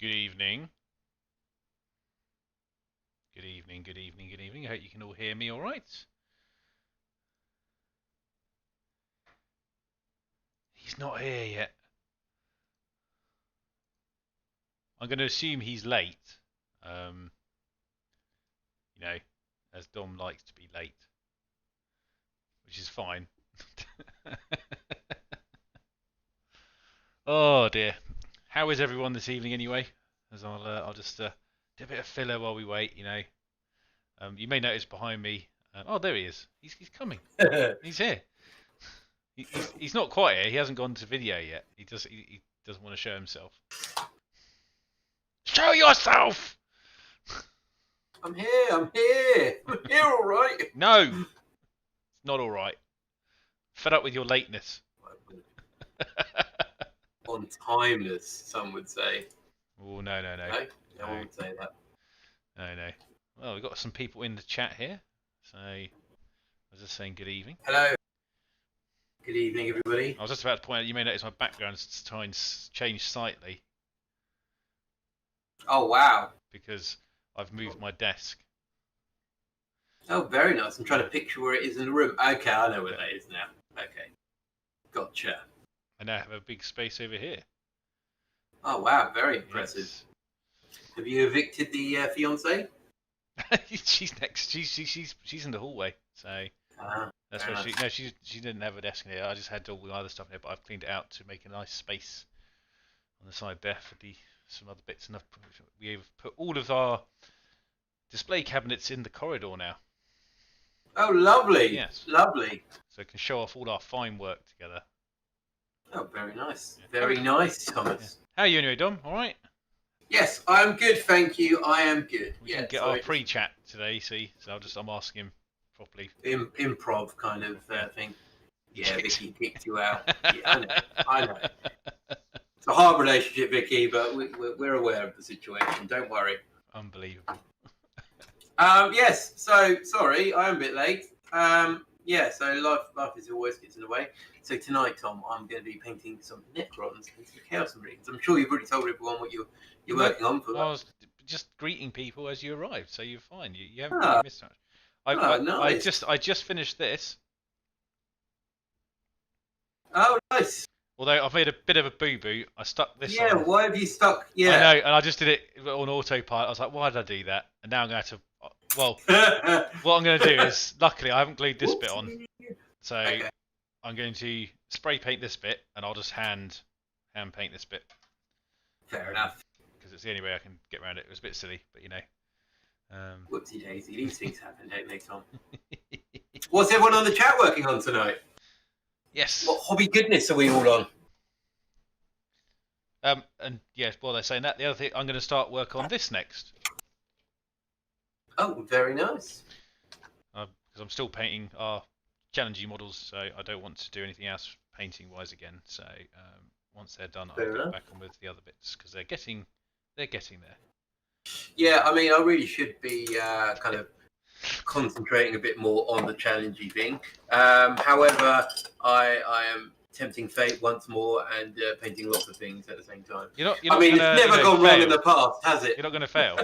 Good evening. Good evening, good evening, good evening. I hope you can all hear me all right. He's not here yet. I'm going to assume he's late. You know, as Dom likes to be late, which is fine. Oh dear. How is everyone this evening anyway? As I'll just do a bit of filler while we wait. You may notice behind me. Oh, there he is. He's coming. He's here. He's not quite here. He hasn't gone to video yet. He doesn't want to show himself. Show yourself! I'm here. I'm here. I'm here, all right. No, it's not all right. Fed up with your lateness. On timeless, some would say. Oh no. No one would say that. No. Well, we've got some people in the chat here. So I was just saying good evening. Hello. Good evening, everybody. I was just about to point out, you may notice my background's trying to change slightly. Oh, wow. Because I've moved my desk. Oh, very nice. I'm trying to picture where it is in the room. Okay, I know where that is now. Okay. Gotcha. I now have a big space over here. Oh, wow. Very impressive. Yes. Have you evicted the fiancée? She's next. She's in the hallway. So that's why she didn't have a desk in here. I just had all the other stuff in here, but I've cleaned it out to make a nice space on the side there for some other bits. And we've put all of our display cabinets in the corridor now. Oh, lovely. Yes. Lovely. So we can show off all our fine work together. Oh, very nice. Yeah. Very nice, Thomas. Yeah. How are you anyway, Dom? All right? Yes, I'm good, thank you. I am good. We didn't get our pre-chat today, see? So I'm asking him properly. Improv kind of thing. Yeah, Vicky kicked you out. Yeah, I know. It's a hard relationship, Vicky, but we're aware of the situation. Don't worry. Unbelievable. Yes. So sorry, I am a bit late. Yeah. So life is always gets in the way. So tonight, Tom, I'm going to be painting some Necrons and some Chaos Marines. I'm sure you've already told everyone what you're working on for that. I was just greeting people as you arrived, so you're fine. You haven't really missed much. Nice. I just finished this. Oh, nice. Although I've made a bit of a boo-boo, I stuck this on. Yeah, why have you stuck? Yeah. I know, and I just did it on autopilot. I was like, why did I do that? And now I'm going to have to... Well, what I'm going to do is, luckily, I haven't glued this bit on. So okay. I'm going to spray paint this bit, and I'll just hand paint this bit. Fair enough. Because it's the only way I can get around it. It was a bit silly, but you know. Whoopsie daisy, these things happen, don't they, Tom? What's everyone on the chat working on tonight? Yes. What hobby goodness are we all on? And yes, while they're saying that, the other thing, I'm going to start work on this next. Oh, very nice. Because I'm still painting our challenging models, so I don't want to do anything else painting-wise again. So once they're done, I'll get back on with the other bits because they're getting there. Yeah, I mean, I really should be kind of concentrating a bit more on the challenging thing. However, I am tempting fate once more and painting lots of things at the same time. You're not I mean, it's never gone wrong in the past, has it? You're not going to fail.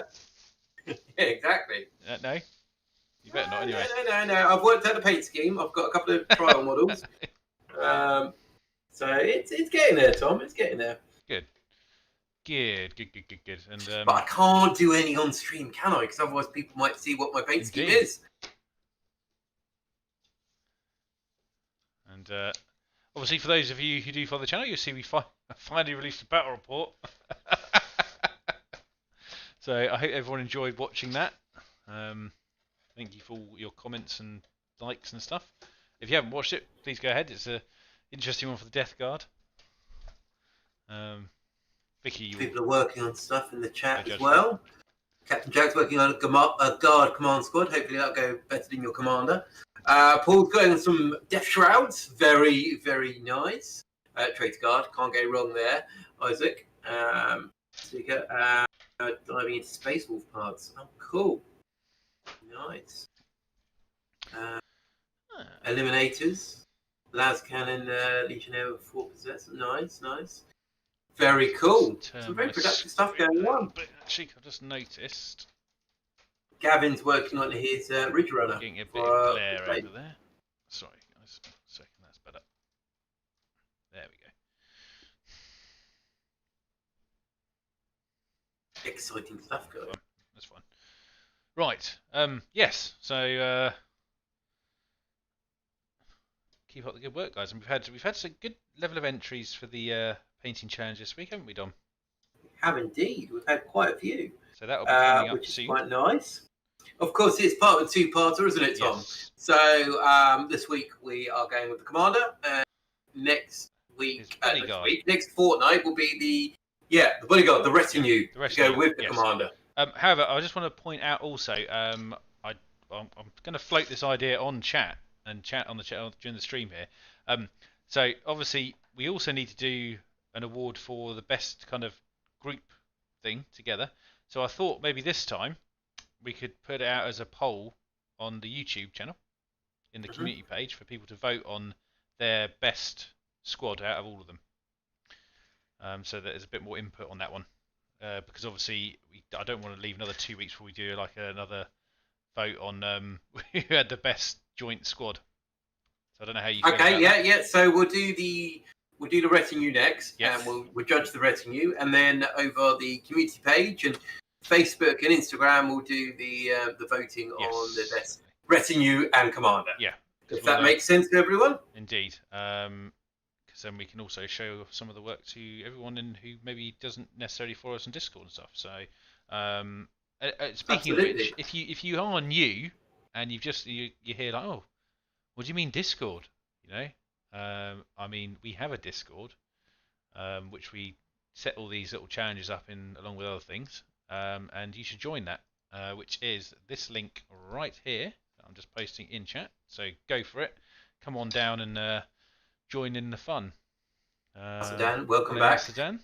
Yeah, exactly. No? You better not anyway. No. I've worked out the paint scheme. I've got a couple of trial models. So it's getting there, Tom. It's getting there. Good. And, but I can't do any on stream, can I? Because otherwise people might see what my paint scheme is. And obviously for those of you who do follow the channel, you'll see we finally released a battle report. So I hope everyone enjoyed watching that. Thank you for all your comments and likes and stuff. If you haven't watched it, please go ahead. It's an interesting one for the Death Guard. Vicky, people are working on stuff in the chat as well. Captain Jack's working on a guard command squad. Hopefully that'll go better than your commander. Paul's going on some death shrouds. Very, very nice. Traitor guard, can't go wrong there. Isaac, diving into Space Wolf parts. Oh, cool. Nice. Eliminators. Las Cannon, Legionnaire with 4 possess. Nice. Very cool. Turn Some very my productive stuff going on. But actually, I've just noticed Gavin's working on his Ridge Runner. getting a bit of glare over there. Sorry, guys. A second, that's better. There we go. Exciting stuff going on. That's fine. Right. Yes. So keep up the good work, guys. And we've had some good level of entries for the painting challenge this week, haven't we, Dom? We have indeed. We've had quite a few. So that'll be coming up which is soon. quite nice. Of course, it's part of a two-parter, isn't it, Tom? Yes. So this week we are going with the Commander, and next fortnight will be the bodyguard, the retinue, to go with the Commander. However, I just want to point out also, I'm going to float this idea on chat on the chat during the stream here. So obviously we also need to do an award for the best kind of group thing together. So I thought maybe this time we could put it out as a poll on the YouTube channel in the community page for people to vote on their best squad out of all of them. So that there's a bit more input on that one. Because obviously I don't want to leave another 2 weeks before we do like another vote on who had the best joint squad. So I don't know how you feel about that. Yeah. So we'll do the retinue next, and we'll judge the retinue, and then over the community page and Facebook and Instagram, we'll do the voting on the best retinue and commander. Yeah. If that makes sense to everyone. Indeed. Because then we can also show some of the work to everyone who maybe doesn't necessarily follow us on Discord and stuff. So, speaking Absolutely. of which, if you are new and you hear like, oh, what do you mean Discord? You know, I mean we have a Discord, which we set all these little challenges up in along with other things, and you should join that, which is this link right here. I'm just posting in chat, so go for it. Come on down and join in the fun. Dan, welcome back. Dan.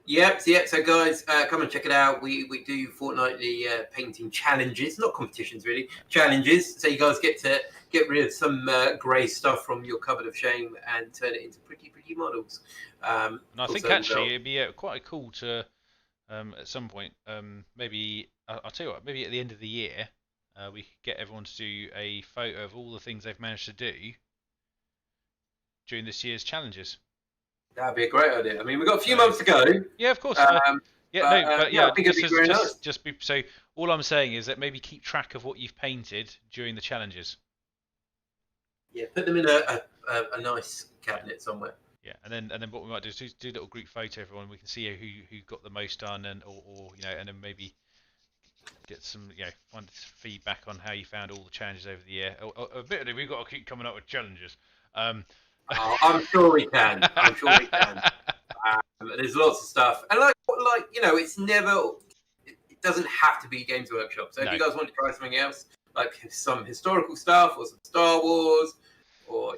Yep. So guys, come and check it out. We do fortnightly painting challenges, not competitions really, challenges. So you guys get to get rid of some grey stuff from your cupboard of shame and turn it into pretty models. And I think actually it'd be quite cool to at some point, maybe I'll tell you what, maybe at the end of the year, we could get everyone to do a photo of all the things they've managed to do during this year's challenges. That'd be a great idea. I mean, we've got a few months to go. Yeah, of course. I think it'd be very nice. So all I'm saying is that maybe keep track of what you've painted during the challenges. Yeah, put them in a nice cabinet somewhere. Yeah, and then what we might do is do a little group photo of everyone. We can see who got the most done, or and then maybe get some find feedback on how you found all the challenges over the year. Admittedly, we've got to keep coming up with challenges. I'm sure we can. There's lots of stuff, and it's never. It doesn't have to be Games Workshop. So if you guys want to try something else, like some historical stuff or some Star Wars, or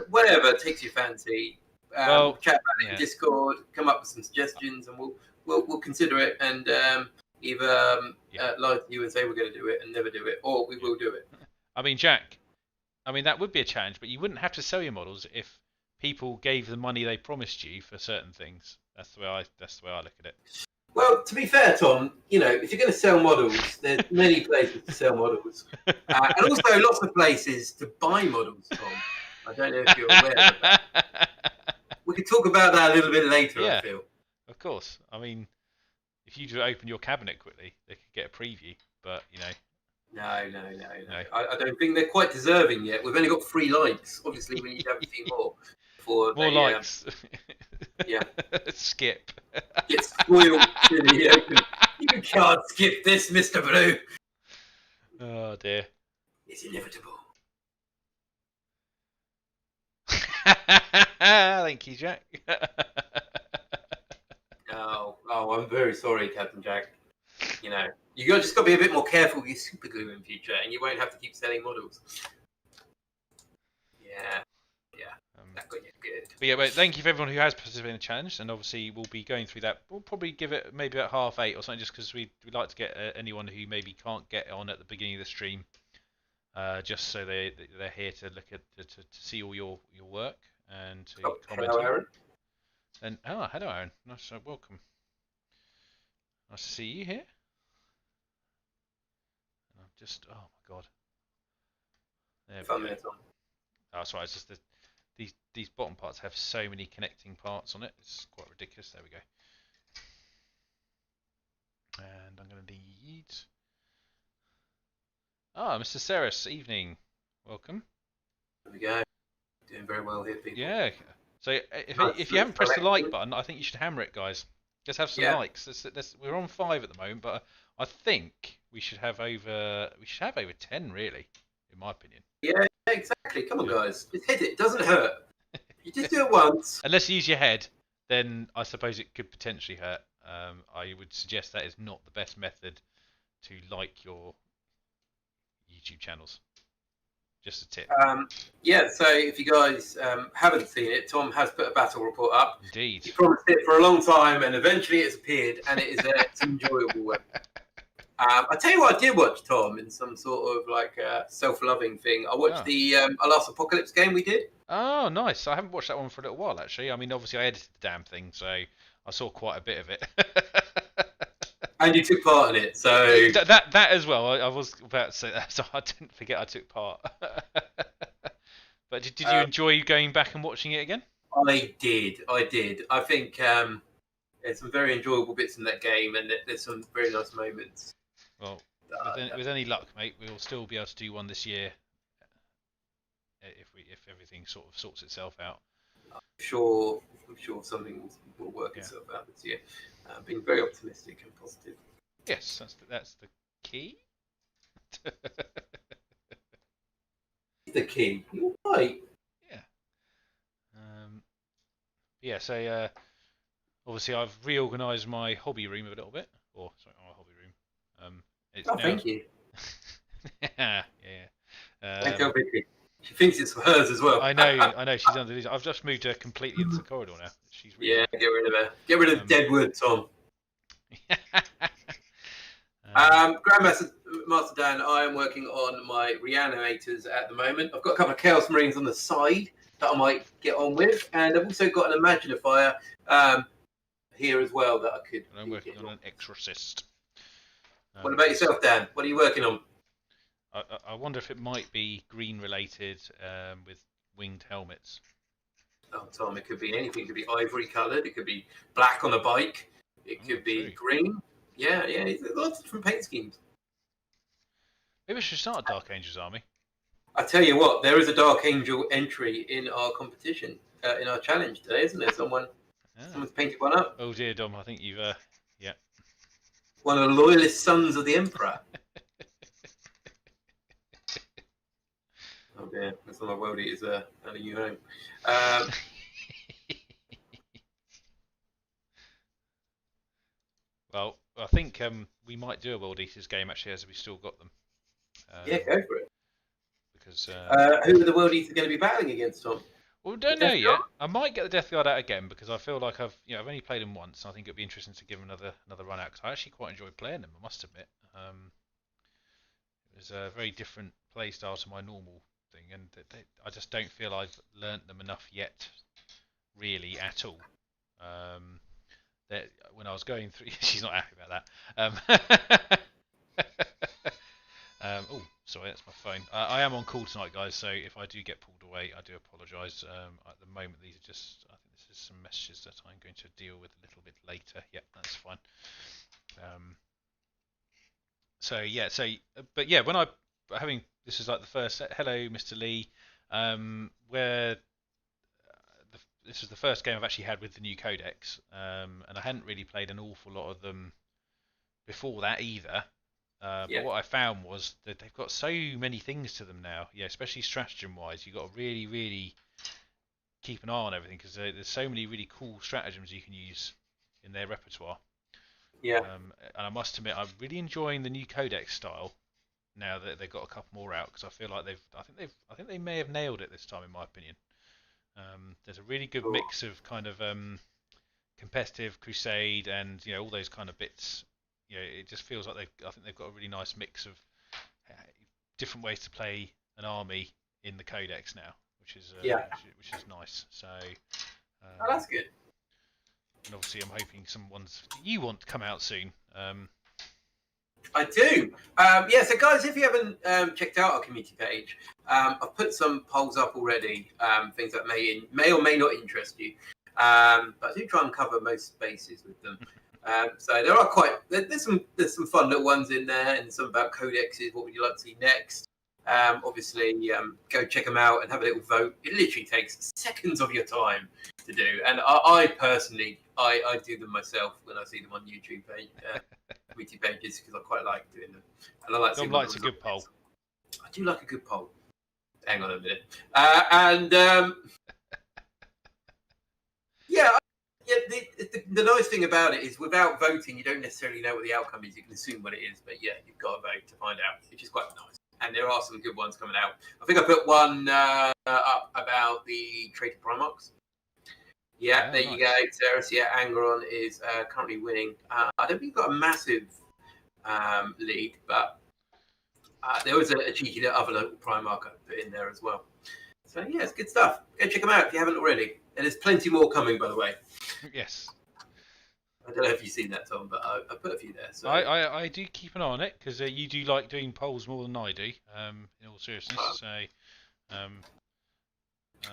whatever takes your fancy, chat about it in Discord. Come up with some suggestions, and we'll consider it, and either lie to you and say we're going to do it and never do it, or we will do it. I mean, Jack. That would be a challenge, but you wouldn't have to sell your models if people gave the money they promised you for certain things. That's the way I look at it. Well, to be fair, Tom, if you're going to sell models, there's many places to sell models, and also lots of places to buy models, Tom. I don't know if you're aware of that. We could talk about that a little bit later, I feel. Of course. I mean, if you just open your cabinet quickly, they could get a preview, but No. I don't think they're quite deserving yet. We've only got 3 likes. Obviously, we need to have a few more. More likes. Yeah. Skip. Get spoiled in the open. You can't skip this, Mr. Blue. Oh, dear. It's inevitable. Thank you, Jack. Oh, I'm very sorry, Captain Jack. You just got to be a bit more careful with your super glue in future, and you won't have to keep selling models. Yeah. That got you good. But thank you for everyone who has participated in the challenge, and obviously we'll be going through that. We'll probably give it maybe at 8:30 or something, just because we'd like to get anyone who maybe can't get on at the beginning of the stream, just so they're here to look at to see all your work and to comment. Hello, Aaron. And hello, Aaron. Nice, welcome. Nice to see you here. And I'm just, oh my god. There we go. Oh, that's right. It's just that these bottom parts have so many connecting parts on it. It's quite ridiculous. There we go. And I'm going to need. Mr. Ceres, evening. Welcome. There we go. Doing very well here, people. Yeah. So if you haven't pressed the like button, I think you should hammer it, guys. Let's have some likes. We're on 5 at the moment, but I think we should have over 10 really, in my opinion. Yeah, exactly. Come on, guys, just hit it. It doesn't hurt. You just do it once. Unless you use your head, then I suppose it could potentially hurt. I would suggest that is not the best method to like your YouTube channels. Just a tip. Yeah, so if you guys haven't seen it, Tom has put a battle report up. Indeed. He promised it for a long time, and eventually it's appeared, and it is it's an enjoyable one. I tell you what I did watch, Tom, in some sort of like self-loving thing. I watched the last Apocalypse game we did. Oh, nice. I haven't watched that one for a little while, actually. I mean, obviously I edited the damn thing, so I saw quite a bit of it. And you took part in it, so... That as well. I was about to say that, so I didn't forget I took part. But did you enjoy going back and watching it again? I did. I think there's some very enjoyable bits in that game, and there's some very nice moments. Well, with any luck, mate, we'll still be able to do one this year if everything sort of sorts itself out. I'm sure something will work itself out this year. Being very optimistic and positive. Yes, that's the key. The key. You're right. Yeah. Yeah. So obviously I've reorganised my hobby room a little bit. Or sorry, my hobby room. Thank you. Yeah. Thank you, Vicky. She thinks it's for hers as well. I know. She's under these. I've just moved her completely into the corridor now. She's really get rid of her. Get rid of Deadwood, Tom. Grandmaster Dan, I am working on my reanimators at the moment. I've got a couple of Chaos Marines on the side that I might get on with, and I've also got an Imaginifier here as well that I could. And I'm working on an Exorcist. What about yourself, Dan? What are you working on? I wonder if it might be green related with winged helmets. Oh, Tom, it could be anything. It could be ivory coloured. It could be black on a bike. It could be green. Yeah. There's lots of different paint schemes. Maybe I should start a Dark Angels army. I tell you what, there is a Dark Angel entry in our competition, in our challenge today, isn't there? Someone's painted one up. Oh dear, Dom, I think you've one of the loyalist sons of the Emperor. Oh dear, that's not my world eaters handing you home. Well, I think we might do a World Eaters game actually, as we've still got them. Yeah, go for it. Because who are the World Eaters going to be battling against, Tom? Well, we don't know yet. I might get the Death Guard out again because I feel like I've only played them once. And I think it'd be interesting to give them another run out because I actually quite enjoyed playing them. I must admit, it was a very different play style to my normal thing, and I just don't feel I've learnt them enough yet, really at all. That when I was going through, she's not happy about that. Oh, sorry, that's my phone. I am on call tonight, guys, so if I do get pulled away, I do apologise. At the moment, these are just, I think this is some messages that I'm going to deal with a little bit later. Yep, that's fine. But yeah, when this is like the first, hello, Mr. Lee, where this is the first game I've actually had with the new Codex, and I hadn't really played an awful lot of them before that either. But what I found was that they've got so many things to them now. Yeah, especially stratagem-wise, you've got to really, really keep an eye on everything because there's so many really cool stratagems you can use in their repertoire. Yeah. And I must admit, I'm really enjoying the new Codex style now that they've got a couple more out because I feel like I think they may have nailed it this time, in my opinion. There's a really good mix of kind of competitive, crusade, and all those kind of bits. It just feels like I think they've got a really nice mix of different ways to play an army in the Codex now, which is nice. So that's good. And obviously, I'm hoping some ones that you want to come out soon. I do. Yeah, so guys, if you haven't checked out our community page, I've put some polls up already, things that may or may not interest you. But I do try and cover most bases with them. So there are there's some fun little ones in there, and some about codexes. What would you like to see next? Obviously, go check them out and have a little vote. It literally takes seconds of your time to do, and I personally, I do them myself when I see them on YouTube page, community pages, because I quite like doing them. And I like Dom likes a good poll. I do like a good poll. Hang on a minute. Yeah, the nice thing about it is without voting, you don't necessarily know what the outcome is. You can assume what it is, but yeah, you've got to vote to find out, which is quite nice. And there are some good ones coming out. I think I put one up about the traitor Primarchs. Yeah, there you go, Terrace. Yeah, Angron is currently winning. I don't think he's got a massive lead, but there was a cheeky other local Primarch I put in there as well. So yeah, it's good stuff. Go check them out if you haven't already. And there's plenty more coming, by the way. Yes. I don't know if you've seen that, Tom, but I put a few there. So I do keep an eye on it, because you do like doing polls more than I do, in all seriousness. So,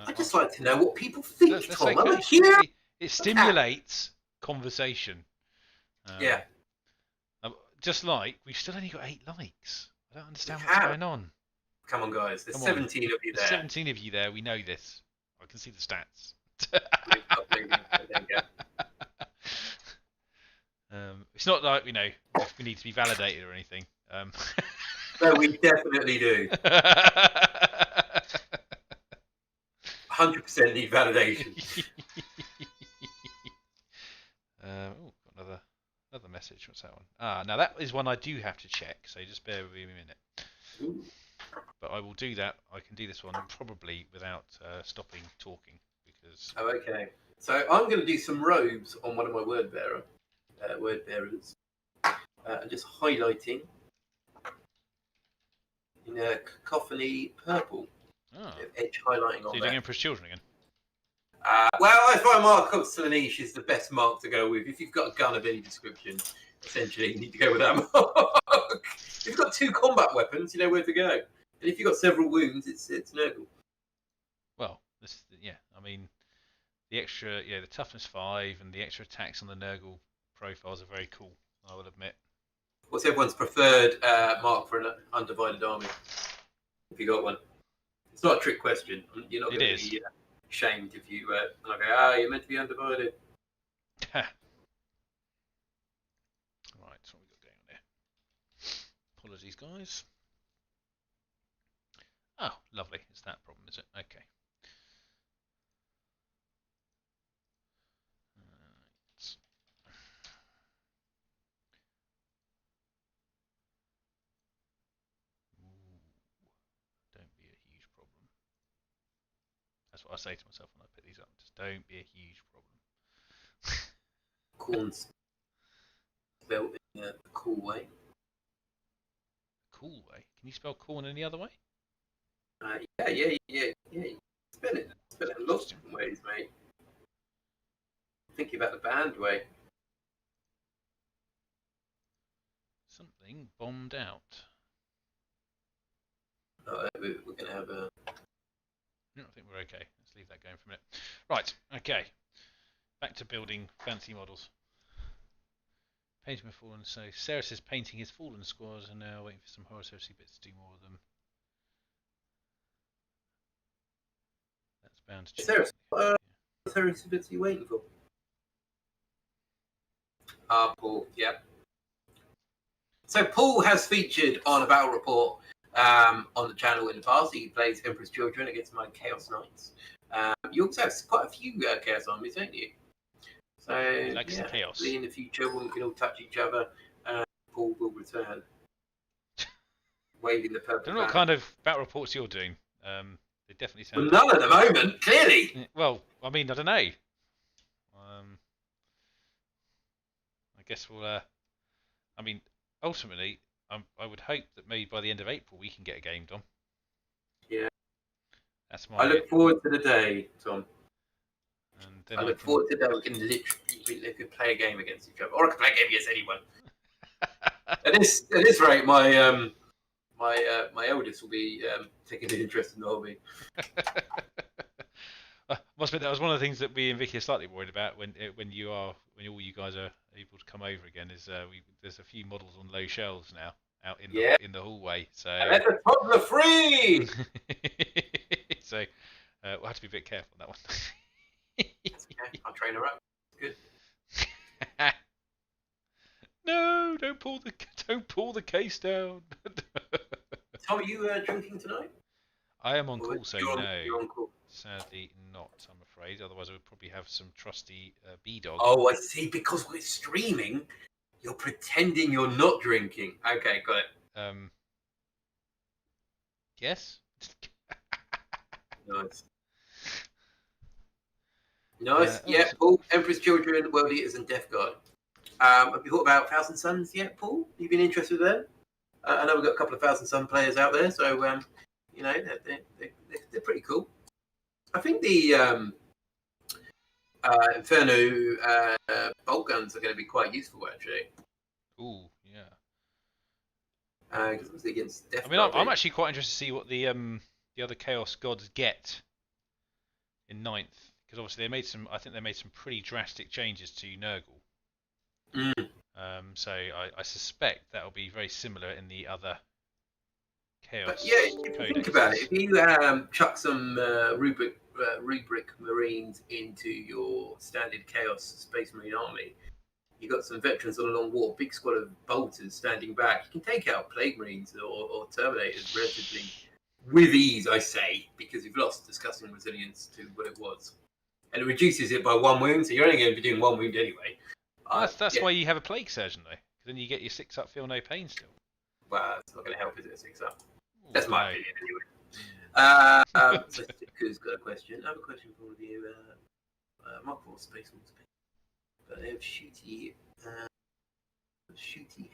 I just like to know what people think, Tom. I'm it stimulates conversation. Yeah. Just like, we've still only got 8 likes. I don't understand what's going on. Come on, guys. There's 17 of you there. There's 17 of you there. We know this. I can see the stats. It's not like we need to be validated or anything. No, we definitely do. 100% need validation. Got another message. What's that one? Now that is one I do have to check. So just bear with me a minute. Ooh. But I will do that. I can do this one probably without stopping talking, because. Oh, okay. So I'm going to do some robes on one of my word bearers, just highlighting in a cacophony purple. Edge highlighting on you're doing Emperor's Children again? Well, I find Mark of Slaanesh is the best mark to go with. If you've got a gun of any description, essentially, you need to go with that mark. If you've got 2 combat weapons, you know where to go. And if you've got several wounds, it's Nurgle. Well, I mean, the extra, the toughness 5 and the extra attacks on the Nurgle profiles are very cool, I will admit. What's everyone's preferred mark for an undivided army? If you got one. It's not a trick question. You're not going to be shamed if you go, you're meant to be undivided. Right, so what we got going on there? Apologies, guys. Oh, lovely. It's that problem, is it? Okay. Don't be a huge problem. That's what I say to myself when I put these up. Just don't be a huge problem. Corn's spelled in a cool way. Cool way? Can you spell corn any other way? Yeah. Spell it lots of different ways, mate. Thinking about the band way. Something bombed out. We're going to have a... No, I think we're okay. Let's leave that going for a minute. Right, okay. Back to building fancy models. Painting my fallen. So Sarah is painting his fallen squads and now waiting for some Horus Heresy bits to do more of them. That's bound to change. Sarah, what Heresy bits are you waiting for? Paul, yeah. So Paul has featured on a battle report on the channel in the past. He plays Emperor's Children against my Chaos Knights. You also have quite a few Chaos armies, don't you? So chaos. In the future, when we can all touch each other, Paul will return, waving the purple. I don't know what kind of battle reports you're doing. They definitely sound. Well, none at the moment, clearly. Well, I mean, I don't know. I guess we'll. I mean, ultimately, I would hope that maybe by the end of April we can get a game done. Yeah. That's my. I look forward to the day, Tom. And then I look forward to that. We can literally play a game against each other, or I can play a game against anyone. At this rate, my eldest will be taking an interest in the hobby. Must admit that was one of the things that we and Vicky are slightly worried about when all you guys are able to come over again. Is there's a few models on low shelves now out in the hallway. So and that's a toddler free. So we'll have to be a bit careful on that one. Okay, I'll train her up. Good. No, don't pull the case down. Tom, are you drinking tonight? I am on call, so no. You're on call. Sadly not, I'm afraid. Otherwise, I would probably have some trusty B-dog. Oh, I see. Because we're streaming, you're pretending you're not drinking. Okay, got it. Yes. Nice. Nice. Yeah, Paul. Emperor's Children, World Eaters, and Death Guard. Have you thought about Thousand Suns yet, Paul? You've been interested in them? I know we've got a couple of Thousand Sun players out there, so you know they're pretty cool. I think the Inferno bolt guns are going to be quite useful, actually. Ooh, yeah. Because obviously against Death Guard. I'm actually quite interested to see what the other Chaos Gods get in 9th, because obviously I think they made some pretty drastic changes to Nurgle. Mm. So I suspect that will be very similar in the other Chaos. But yeah, if you think about it, if you chuck some rubric Marines into your standard Chaos Space Marine army, you got some veterans on a long war, big squad of bolters standing back. You can take out Plague Marines or Terminators relatively with ease, I say, because you've lost discussing resilience to what it was, and it reduces it by 1 wound. So you're only going to be doing 1 wound anyway. That's why you have a Plague Surgeon, though. Then you get your 6 up, feel no pain still. Well, it's not going to help, is it, 6 up? That's my opinion, anyway. So Ku's got a question. I have a question for all of you. Mark 4 Space Wolves. They have shooty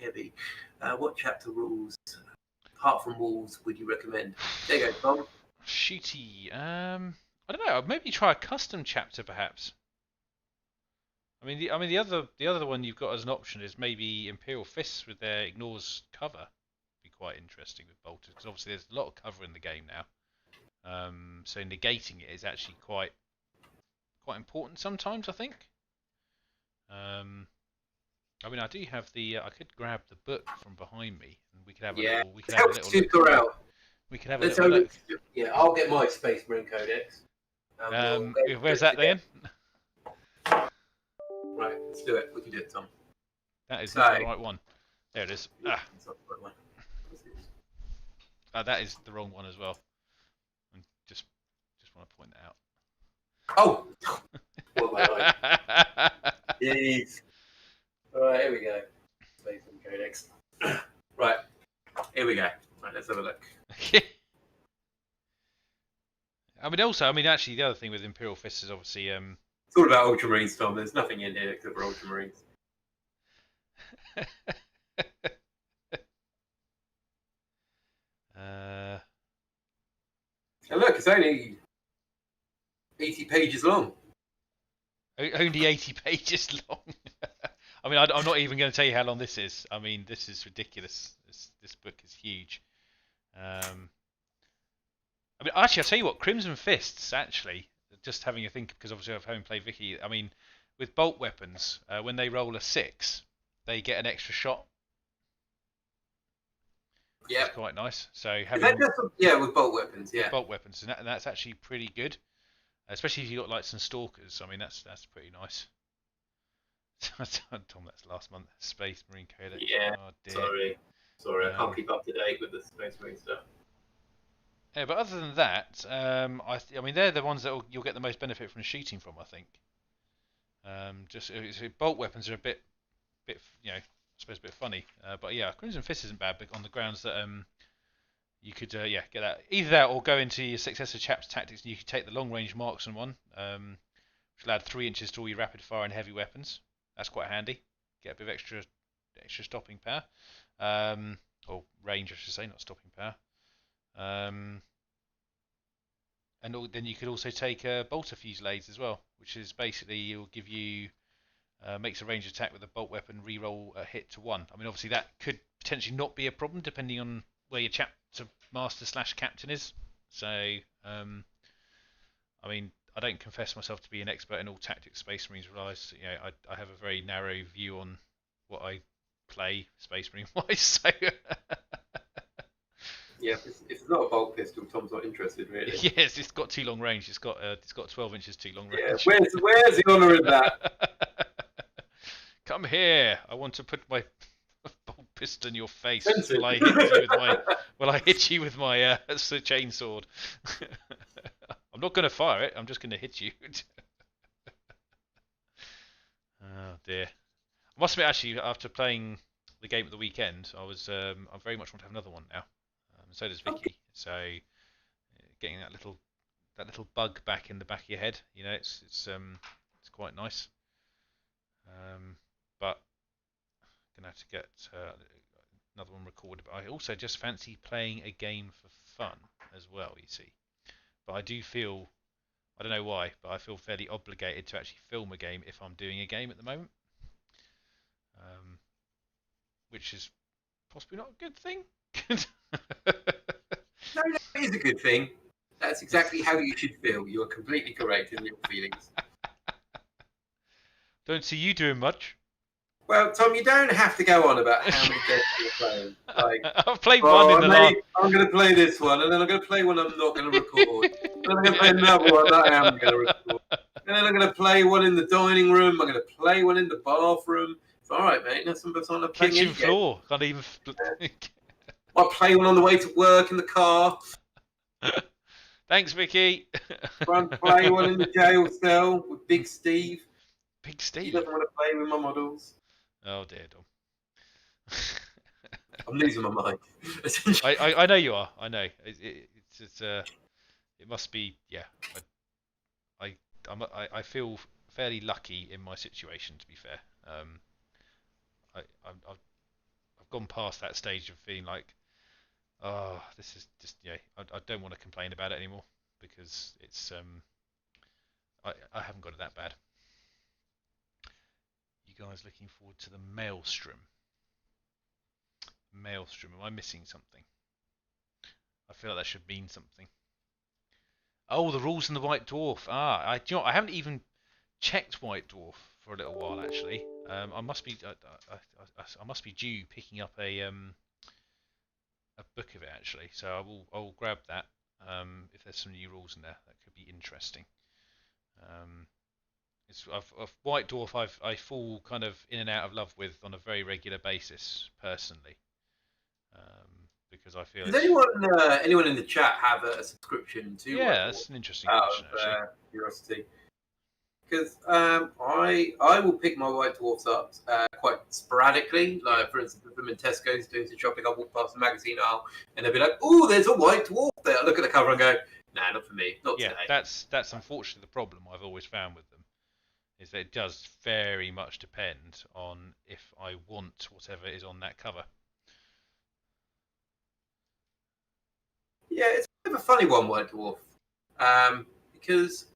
heavy. What chapter rules, apart from walls, would you recommend? There you go, Tom. Shooty. I don't know. I'd maybe try a custom chapter, perhaps. I mean, the other one you've got as an option is maybe Imperial Fists with their ignores cover. Be quite interesting with bolters, because obviously there's a lot of cover in the game now. So negating it is actually quite important sometimes, I think. I mean, I do have I could grab the book from behind me, and we could have a little. We could have a little look. We could have a little look. Yeah, I'll get my Space Marine Codex. Where's that then? Right, let's do it. We can do it, Tom. That is not the right one. There it is. That's not the right one. That is the wrong one as well. And just want to point that out. Oh! What am I like? Jeez. Alright, here we go. Space and Codex. Right, here we go. Right, let's have a look. Actually, the other thing with Imperial Fists is obviously it's all about Ultramarines, Tom. There's nothing in here except for Ultramarines. And look, it's only 80 pages long. Only 80 pages long. I mean, I'm not even going to tell you how long this is. I mean, this is ridiculous. This book is huge. I mean, actually, I'll tell you what, Crimson Fists, actually, just having a think, because obviously I've home played Vicky, I mean, with bolt weapons, when they roll a 6, they get an extra shot. Yeah. It's quite nice. So having with bolt weapons, yeah. With bolt weapons, and that's actually pretty good. Especially if you've got like some stalkers. I mean, that's pretty nice. Tom, that's last month. Space Marine Codex. Yeah. Oh, Sorry, I can't keep up to date with the Space Marine stuff. Yeah, but other than that, I mean, they're the ones that you'll get the most benefit from shooting from, I think. Bolt weapons are a bit, you know, I suppose a bit funny. But yeah, Crimson Fist isn't bad, but on the grounds that you could get that, either that or go into your successor chapter tactics, and you could take the long range marksman one, which will add 3 inches to all your rapid fire and heavy weapons. That's quite handy. Get a bit of extra stopping power, or range, I should say, not stopping power. then you could also take bolter fusillades as well, which is basically will give you makes a ranged attack with a bolt weapon reroll a hit to 1. I mean, obviously that could potentially not be a problem depending on where your chapter master / captain is. So, I mean, I don't confess myself to be an expert in all tactics Space Marines. Realize, I have a very narrow view on what I play Space Marine wise. So. Yeah, if it's not a bolt pistol, Tom's not interested, really. Yes, it's got too long range. It's got 12 inches too long range. Yeah, where's the honour in that? Come here. I want to put my bolt pistol in your face Censored. while I hit you with my chainsword. I'm not going to fire it. I'm just going to hit you. Oh dear. I must admit, actually, after playing the game at the weekend, I very much want to have another one now. So does Vicky. Okay. So getting that little bug back in the back of your head, it's quite nice. But I'm gonna have to get another one recorded. But I also just fancy playing a game for fun as well. You see, but I do feel, I don't know why, but I feel fairly obligated to actually film a game if I'm doing a game at the moment, which is possibly not a good thing. No, it is a good thing. That's exactly how you should feel. You are completely correct in your feelings. Don't see you doing much. Well, Tom, you don't have to go on about how many games you're playing. I've played one in the last. I'm going to play this one, and then I'm going to play one I'm not going to record. Then I'm going to play another one that I am going to record. And then I'm going to play one in the dining room. I'm going to play one in the bathroom. It's all right, mate. That's on the kitchen floor. Can't even. I'll play one on the way to work in the car. Thanks, Vicky. Play one in the jail cell with Big Steve. Big Steve? He doesn't want to play with my models. Oh dear, Dom. I'm losing my mind. I know you are. I know. It must be. Yeah. I feel fairly lucky in my situation. To be fair, I've gone past that stage of feeling like, oh, this is just I don't want to complain about it anymore because it's I haven't got it that bad. You guys looking forward to the Maelstrom? Maelstrom. Am I missing something? I feel like that should mean something. Oh, the rules in the White Dwarf. I haven't even checked White Dwarf for a little while actually. I must be due picking up a book of it actually. So I'll grab that. If there's some new rules in there, that could be interesting. White Dwarf I fall kind of in and out of love with on a very regular basis personally, because I feel. Does anyone in the chat have a subscription to? Yeah, that's an interesting question actually. Curiosity, because I will pick my White Dwarfs up quite sporadically. Like for instance, if I'm in Tesco's doing some shopping, I'll walk past the magazine aisle and they'll be like, "Oh, there's a White Dwarf there." I look at the cover and go, "Nah, not for me, not today." That's unfortunately the problem I've always found with them. Is that it does very much depend on if I want whatever is on that cover. Yeah, it's a bit of a funny one, White Dwarf, because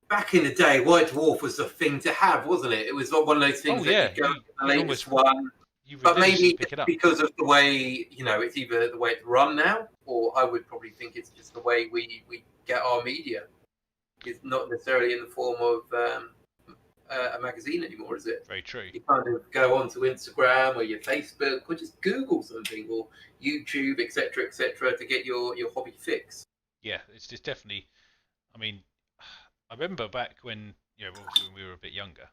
back in the day, White Dwarf was the thing to have, wasn't it? It was one of those things that you go to the latest one, but maybe pick it up. Because of the way, it's either the way it's run now, or I would probably think it's just the way we get our media. It's not necessarily in the form of a magazine anymore, is it? Very true. You kind of go onto Instagram or your Facebook or just Google something or YouTube, etc., to get your hobby fix. Yeah, it's just definitely. I mean, I remember back when obviously when we were a bit younger.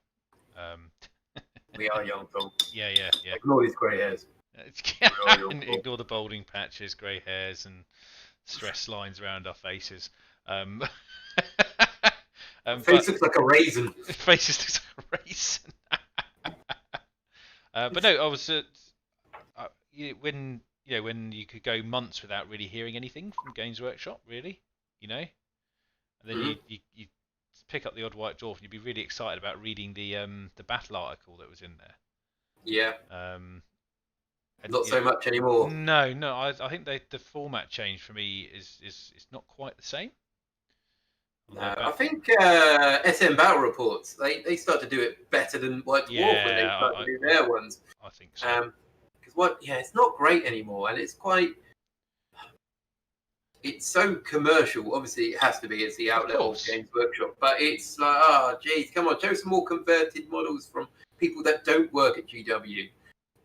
We are young, Tom. Yeah. Ignore these grey hairs. Ignore the balding patches, grey hairs, and stress lines around our faces. Face looks like a raisin. Face looks like a raisin. But no, I was when you could go months without really hearing anything from Games Workshop, really, and then you pick up the odd White Dwarf and you'd be really excited about reading the battle article that was in there. Yeah. And, Not so much anymore. No, no. I think the format change for me is not quite the same. No, I think SM Battle Reports they start to do it better than White Dwarf when they start to do their ones. I think so. Because it's not great anymore, and it's so commercial. Obviously, it has to be. It's the outlet of Games Workshop, but it's like, oh, geez, come on, show some more converted models from people that don't work at GW.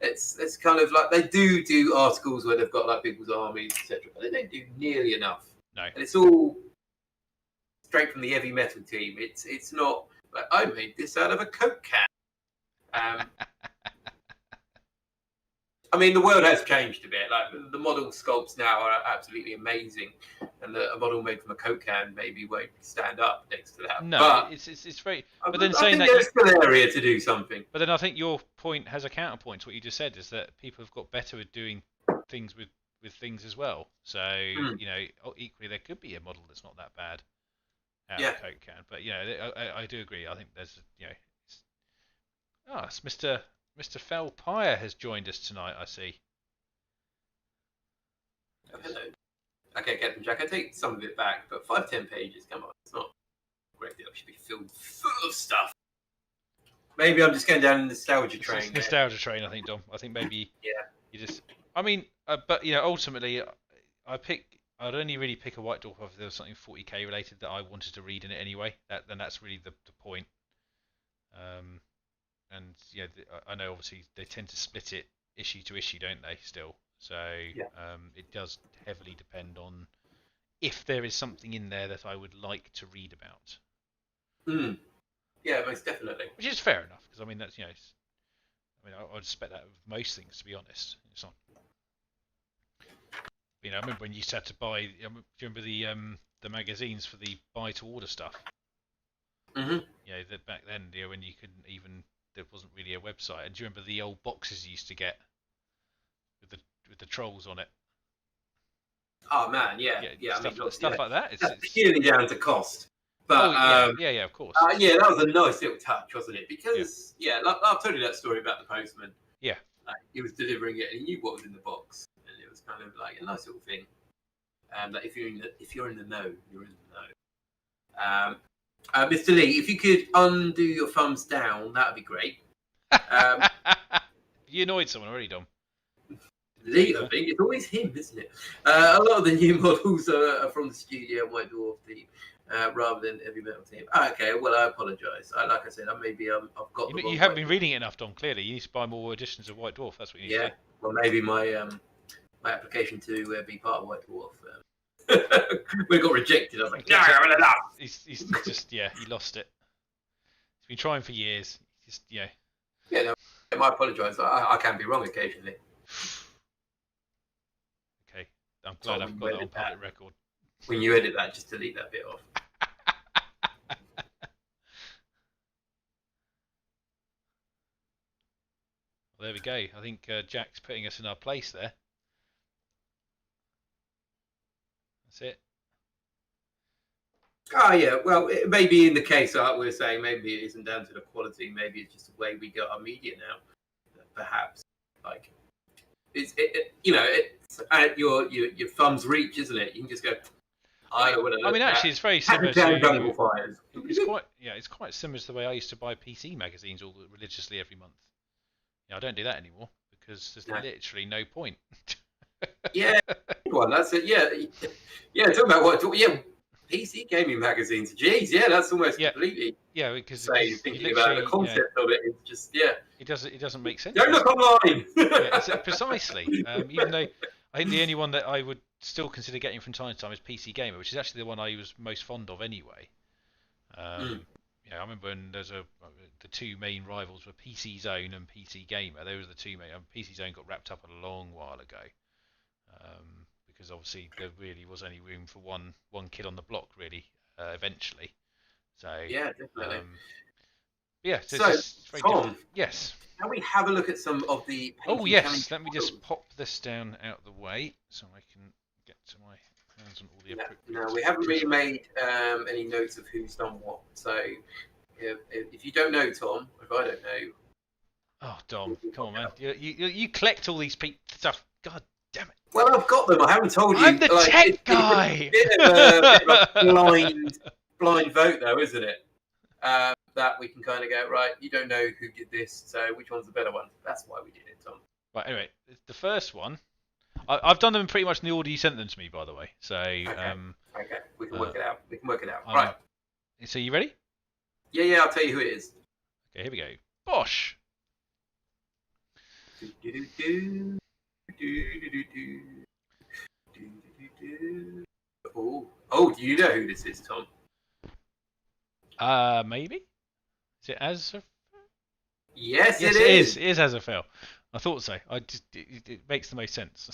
It's kind of like they do articles where they've got like people's armies, etc., but they don't do nearly enough. No, and it's all straight from the heavy metal team. It's not like I made this out of a Coke can. I mean, the world has changed a bit. Like the model sculpts now are absolutely amazing, and a model made from a Coke can maybe won't stand up next to that. No, but it's very. But then saying that there's still area to do something. But then I think your point has a counterpoint to what you just said, is that people have got better at doing things with things as well. So equally there could be a model that's not that bad out of a Coke can. But I do agree. I think there's it's Mr. Felpire has joined us tonight, I see. Oh, hello. Okay, Captain Jack, I take some of it back, but 5-10 pages, come on, it's not a great deal. It should be filled full of stuff. Maybe I'm just going down the nostalgia train. Nostalgia train, I think, Dom. I think maybe you just. I mean, but ultimately, I'd only really pick a White Dwarf if there was something 40k related that I wanted to read in it anyway. Then that's really the point. And I know obviously they tend to split it issue to issue, don't they? Still, so it does heavily depend on if there is something in there that I would like to read about. Yeah, most definitely. Which is fair enough, because I mean that's I would expect that of most things, to be honest. It's not. I remember when you used to have to buy. Do you remember the magazines for the buy to order stuff? That back then, when you couldn't even. There wasn't really a website. And do you remember the old boxes you used to get with the trolls on it? Oh man, yeah. Stuff like that. It's purely down to cost. But of course. That was a nice little touch, wasn't it? Because I've told you that story about the postman. Yeah. He was delivering it, and he knew what was in the box, and it was kind of like a nice little thing. That if you're in the know, you're in the know. Mr. Lee, if you could undo your thumbs down, that would be great. You annoyed someone already, Dom. Lee, I think it's always him, isn't it? A lot of the new models are from the studio White Dwarf team, rather than Heavy Metal team. Okay, well I apologise. Like I said, maybe I've got. You haven't been reading it enough, Dom. Clearly, you need to buy more editions of White Dwarf. That's what you need to do. Well maybe my my application to be part of White Dwarf. We got rejected. I was like, he's just he lost it. He's been trying for years. Yeah, no, I apologise. I can be wrong occasionally. Okay, I'm glad I've got that on public record. When you edit that, just delete that bit off. Well, there we go. I think Jack's putting us in our place there. That's it. Well, it may be in the case like we're saying, maybe it isn't down to the quality, maybe it's just the way we get our media now. Perhaps like it's at your thumb's reach, isn't it? You can just go. Actually, it's very similar to. It's quite similar to the way I used to buy PC magazines religiously every month. I don't do that anymore because there's literally no point. Well, that's it. Talking about what? PC gaming magazines. Jeez, that's almost completely. Because thinking about the concept of it, it's just It doesn't make sense. Don't look online. Precisely. Even though I think the only one that I would still consider getting from time to time is PC Gamer, which is actually the one I was most fond of anyway. I remember when the two main rivals were PC Zone and PC Gamer. They were the two main. PC Zone got wrapped up a long while ago. Because obviously there really was only room for one kid on the block, really, eventually. So definitely. So Tom, yes. Can we have a look at some of the? Oh yes, let me just pop this down out of the way so I can get to my hands on all the appropriate. No, we haven't really made any notes of who's done what. So if you don't know, Tom, if I don't know. Oh, Dom, come on, man. You collect all these stuff. God damn it. Well, I've got them. I haven't told you. I'm the tech guy. It's a bit of a blind vote, though, isn't it? That we can kind of go, right, you don't know who did this, so which one's the better one? That's why we did it, Tom. Right, anyway, the first one, I've done them pretty much in the order you sent them to me, by the way. So, okay, we can work it out. Right. So, you ready? Yeah, I'll tell you who it is. Okay, here we go. Bosch. Oh, do you know who this is, Tom? Maybe. Is it Azrael? Yes, it is. It is Azrael. I thought so. It makes the most sense.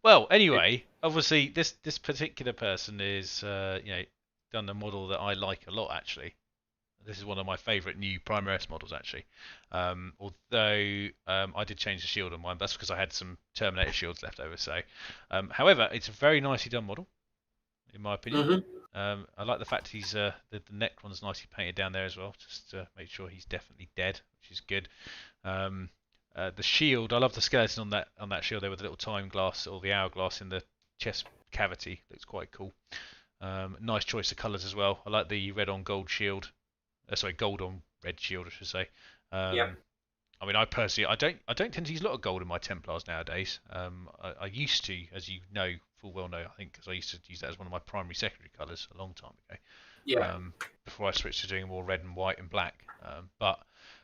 Well, anyway, obviously this particular person is done a model that I like a lot actually. This is one of my favourite new Primaris models actually. Although I did change the shield on mine, that's because I had some Terminator shields left over. So, however, it's a very nicely done model, in my opinion. I like the fact he's the Necron's nicely painted down there as well, just to make sure he's definitely dead, which is good. The shield, I love the skeleton on that shield there with the little time glass or the hourglass in the chest cavity. Looks quite cool. Nice choice of colours as well. I like the red on gold shield. Gold on red shield, I should say. I mean, I personally, I don't tend to use a lot of gold in my Templars nowadays. I used to, as you know, full well know, I think, because I used to use that as one of my primary secondary colours a long time ago. Yeah. Before I switched to doing more red and white and black.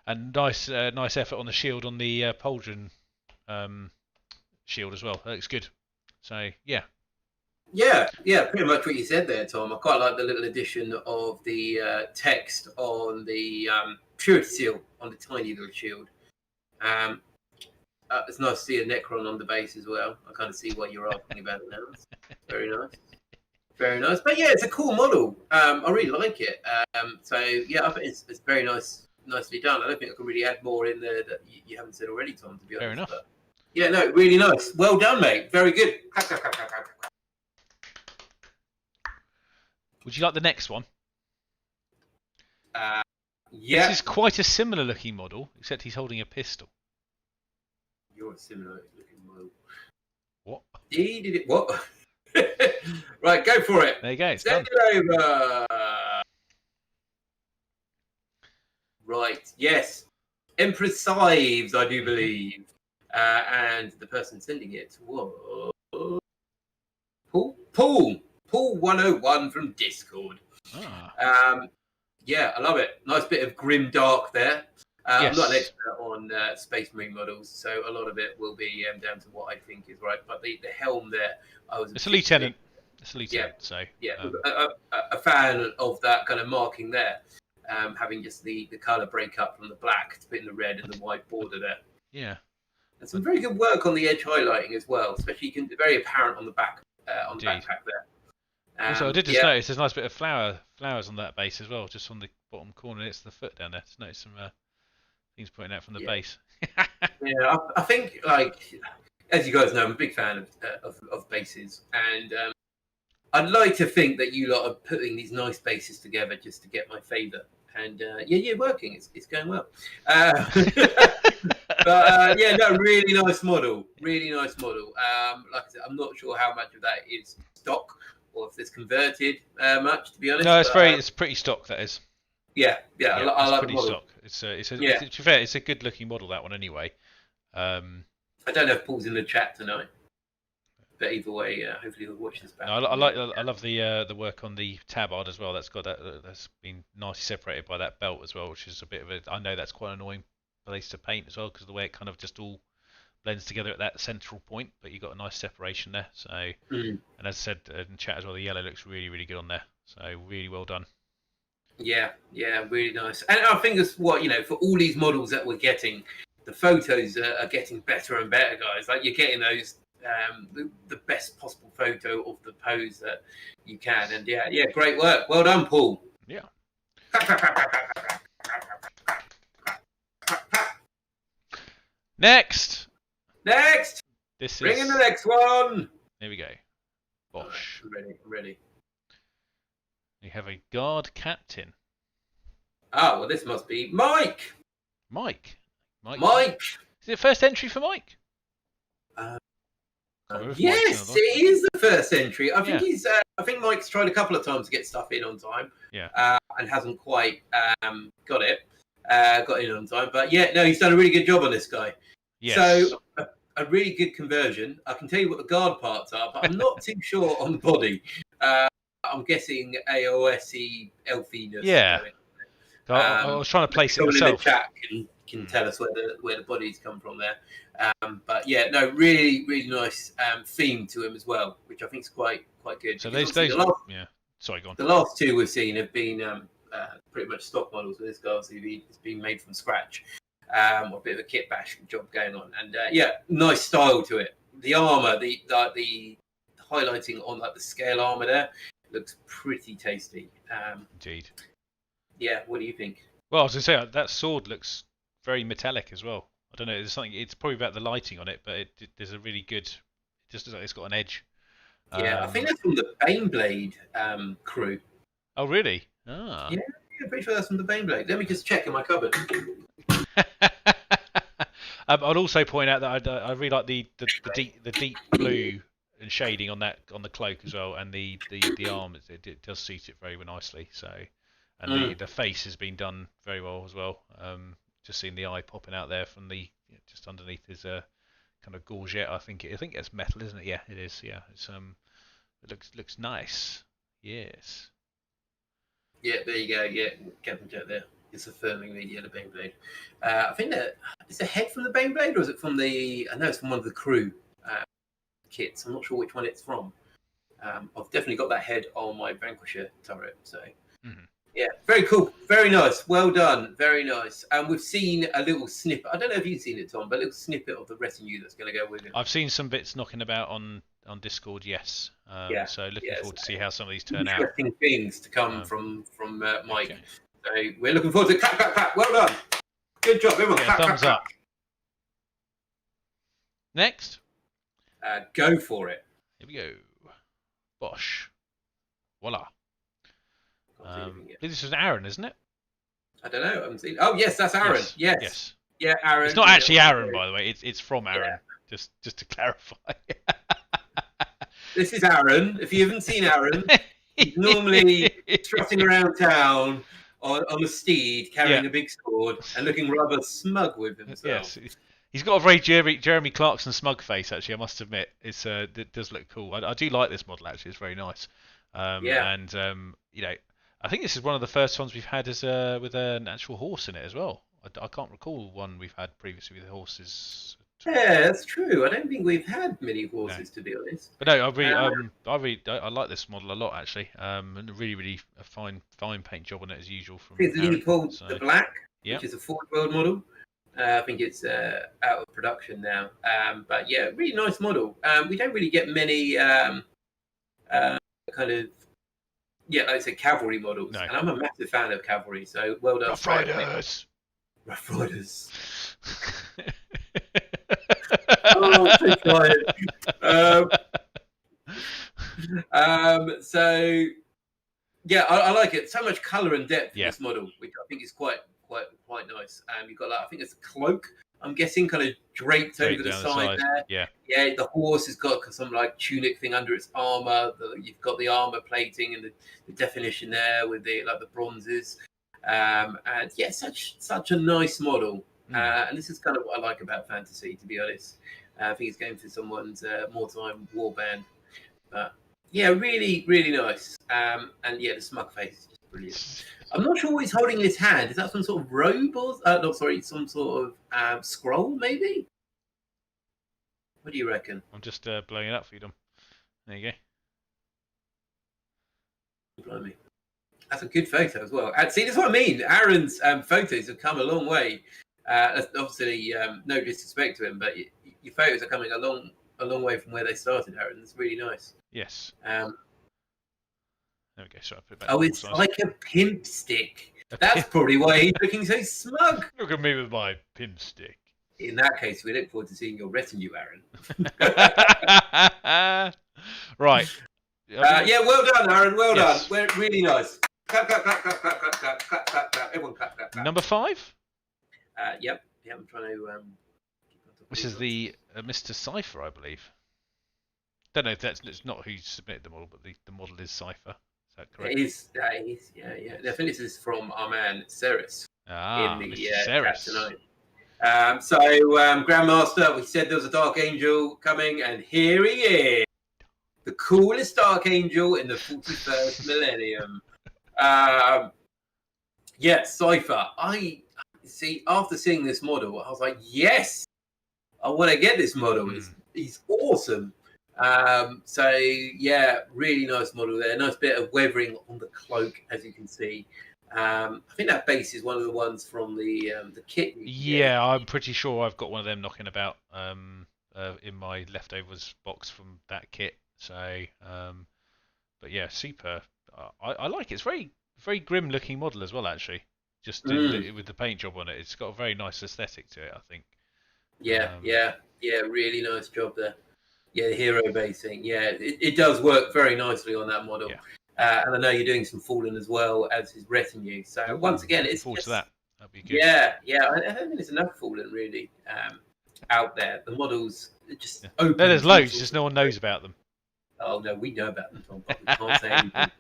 And nice effort on the shield on the Pauldron shield as well. That looks good. So yeah. Yeah, pretty much what you said there, Tom. I quite like the little addition of the text on the purity seal on the tiny little shield. It's nice to see a Necron on the base as well. I kind of see what you're asking about it now. It's very nice. Very nice. But yeah, it's a cool model. I really like it. So yeah, I think it's very nicely done. I don't think I can really add more in there that you haven't said already, Tom, to be honest. Fair enough. But yeah, no, really nice. Well done, mate. Very good. Would you like the next one? Yeah. This is quite a similar looking model, except he's holding a pistol. You're a similar looking model. What? He did it. What? Right, go for it. There you go. Send it over. Right. Yes. Empress Sives, I do believe. And the person sending it was Paul 101 from Discord. Yeah, I love it. Nice bit of grim dark there. Yes. I'm not an expert on Space Marine models, so a lot of it will be down to what I think is right. But the helm there, it's a lieutenant. It's a lieutenant. Yeah, so yeah, a fan of that kind of marking there, having just the colour break up from the black to put in the red and the white border there. Yeah, and some very good work on the edge highlighting as well, especially very apparent on the back on the backpack there. Also, I did just notice there's a nice bit of flowers on that base as well, just on the bottom corner. It's the foot down there. Just notice some things pointing out from the base. Yeah, I think, like, as you guys know, I'm a big fan of bases, and I'd like to think that you lot are putting these nice bases together just to get my favour. And you're working. It's going well. But yeah, no, really nice model. Really nice model. Like I said, I'm not sure how much of that is stock or if it's converted much, to be honest. No, it's pretty stock, that is. Yeah, I like pretty the model. Stock. To be fair, it's a good looking model, that one anyway. I don't know if Paul's in the chat tonight, but either way, hopefully he'll watch this back. No, I love the work on the tabard as well. That's been nicely separated by that belt as well, which is a bit of I know that's quite an annoying place to paint as well, because of the way it kind of just all blends together at that central point, but you've got a nice separation there. So, and as I said in chat as well, the yellow looks really, really good on there. So really well done. Yeah, really nice. And I think it's for all these models that we're getting, the photos are getting better and better, guys. Like, you're getting those the best possible photo of the pose that you can. And yeah, great work. Well done, Paul. Yeah. Next. Bring in the next one. There we go. Bosch. Ready. We have a guard captain. Well, this must be Mike. Mike. Is it first entry for Mike? Yes, it is the first entry. I think he's. I think Mike's tried a couple of times to get stuff in on time. Yeah. And hasn't quite got in on time. But yeah, no, he's done a really good job on this guy. Yes. So a really good conversion. I can tell you what the guard parts are, but I'm not too sure on the body. I'm guessing AOSE elfiness. Yeah. I was trying to place it myself. In the chat can tell us where the bodies come from there. But yeah, no, really, really nice theme to him as well, which I think is quite good. So sorry, go on. The last two we've seen have been pretty much stock models. With this guy, it's been made from scratch. A bit of a kit bash job going on, and nice style to it. The armor, the highlighting on like the scale armor there looks pretty tasty. Indeed. Yeah, what do you think? Well, I was going to say that sword looks very metallic as well. I don't know. There's something. It's probably about the lighting on it, but there's a really good. It just looks like it's got an edge. Yeah, I think that's from the Baneblade crew. Oh, really? Ah. Yeah, I'm pretty sure that's from the Baneblade. Let me just check in my cupboard. I'd also point out that I really like the deep blue and shading on the cloak as well, and the arm. It does suit it very nicely. So, and the face has been done very well as well. Just seeing the eye popping out there from just underneath is a kind of gorget. I think it's metal, isn't it? Yeah, it is. Yeah, it looks nice. Yes. Yeah, there you go. Yeah, Captain Jet there. It's affirming the Baneblade. I think that is the head from the Baneblade, or is it from the? I know it's from one of the crew kits. I'm not sure which one it's from. I've definitely got that head on my Vanquisher turret. So. Mm-hmm. Yeah, very cool, very nice, well done, very nice. And we've seen a little snippet. I don't know if you've seen it, Tom, but a little snippet of the retinue that's going to go with it. I've seen some bits knocking about on Discord, yes. So looking forward to see how some of these turn out. Interesting things to come from Mike. Okay. So we're looking forward to it. Clap. Well done. Good job, everyone. Clap, thumbs up. Next. Go for it. Here we go. Bosh. Voila. This is Aaron, isn't it? I don't know. I haven't seen. Oh yes, that's Aaron. Yes. Yeah, Aaron. It's not actually Aaron, by the way. It's from Aaron. Yeah. Just to clarify. This is Aaron. If you haven't seen Aaron, he's normally strutting around town on a steed, carrying a big sword, and looking rather smug with himself. Yes. He's got a very Jeremy Clarkson smug face, actually, I must admit. It does look cool. I do like this model, actually. It's very nice. And, I think this is one of the first ones we've had with an actual horse in it as well. I can't recall one we've had previously with horses. Yeah, that's true. I don't think we've had many horses, to be honest. But no, I like this model a lot, actually. And really a fine paint job on it as usual. From it's Leopold the Black, which is a Forge World model. I think it's out of production now. But yeah, really nice model. We don't really get many kind of. Yeah, like I said, cavalry models. No. And I'm a massive fan of cavalry, so well done. Rough Riders! Rough Riders. Oh, I'm so tired. So, yeah, I like it. So much colour and depth in this model, which I think is quite nice. You've got, I think it's a cloak, I'm guessing, kind of draped over the side there. Yeah, the horse has got some like tunic thing under its armor. You've got the armor plating and the definition there with the bronzes. And yeah, such a nice model. And this is kind of what I like about fantasy, to be honest. I think it's going for someone's wartime warband. But yeah, really, really nice. And yeah, the smug face is just brilliant. I'm not sure what he's holding in his hand. Is that some sort of robe or some sort of scroll, maybe? What do you reckon? I'm just blowing it up for you, Dom. There you go. Blimey. That's a good photo as well. And see, that's what I mean. Aaron's photos have come a long way. Obviously, no disrespect to him, but your photos are coming a long way from where they started, Aaron. It's really nice. Yes. There we go. So I put it back. Oh, it's like a pimp stick. That's probably why he's looking so smug. Look at me with my pimp stick. In that case, we look forward to seeing your retinue, Aaron. Right. Yeah, well done, Aaron. Well done. Really nice. Clap, clap, clap, clap, clap, clap, clap, clap, clap, clap. Everyone clap, clap, clap. Number 5? Yep. I'm trying to. Which is the Mr. Cypher, I believe. Don't know if it's not who submitted the model, but the model is Cypher. Is that correct? It is. Yeah. I think this is from our man Ceres in the chat tonight. So, Grandmaster, we said there was a Dark Angel coming, and here he is. The coolest Dark Angel in the 41st millennium. Cypher. I see, after seeing this model, I was like, yes, I want to get this model. He's awesome. Really nice model there. Nice bit of weathering on the cloak, as you can see. I think that base is one of the ones from the kit. Yeah, I'm pretty sure I've got one of them knocking about in my leftovers box from that kit. So, but yeah, super. I like it. It's very very grim looking model as well, actually. Just with the paint job on it, it's got a very nice aesthetic to it, I think. Yeah, really nice job there. Yeah, the hero basing. Yeah, it does work very nicely on that model. Yeah. And I know you're doing some Fallen as well as his retinue. So once again, it's forward to that. That'd be good. Yeah. I don't think there's enough Fallen really out there. The models are just open. There's loads, just no one knows about them. Oh no, we know about them, Tom. But we can't say anything.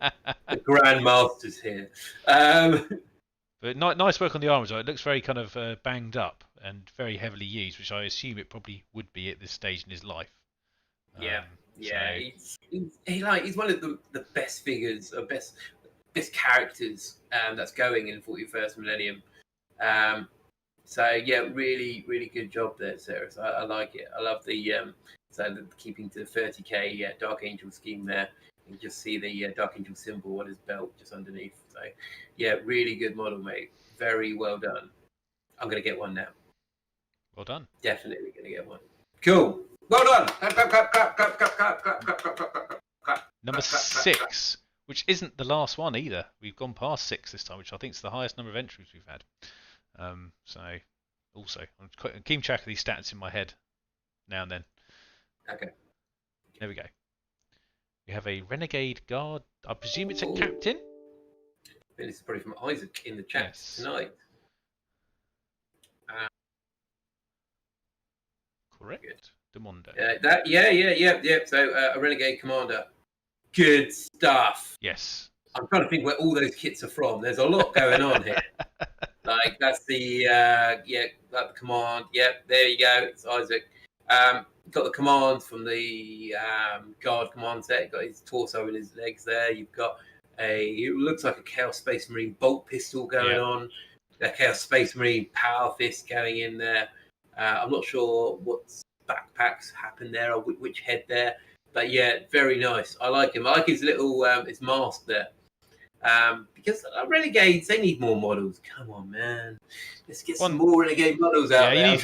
The Grandmaster's here. But nice work on the armor. It looks very kind of banged up and very heavily used, which I assume it probably would be at this stage in his life. He's one of the best figures, or best characters that's going in 41st millennium. Really, really good job there, Sarah. I like it. I love the keeping to the 30k Dark Angel scheme there. You can just see the Dark Angel symbol on his belt just underneath. So really good model, mate. Very well done. I'm gonna get one now. Well done. Definitely gonna get one. Cool. Well done. Number 6, which isn't the last one either. We've gone past 6 this time, which I think is the highest number of entries we've had. I'm keeping track of these stats in my head now and then. Okay. There we go. We have a Renegade Guard. I presume it's a captain? I think this is probably from Isaac in the chat tonight. Correct. Good. Demondo. So a Renegade Commander. Good stuff. Yes. I'm trying to think where all those kits are from. There's a lot going on here. Like that's the the command. Yep, there you go. It's Isaac. Got the commands from the guard command set. Got his torso and his legs there. You've got it looks like a Chaos Space Marine bolt pistol going on. A Chaos Space Marine power fist going in there. I'm not sure what backpacks happened there or which head there, but very nice. I like him. I like his little his mask there. Because Renegades, they need more models. Come on, man. Let's get some more Renegade models out there.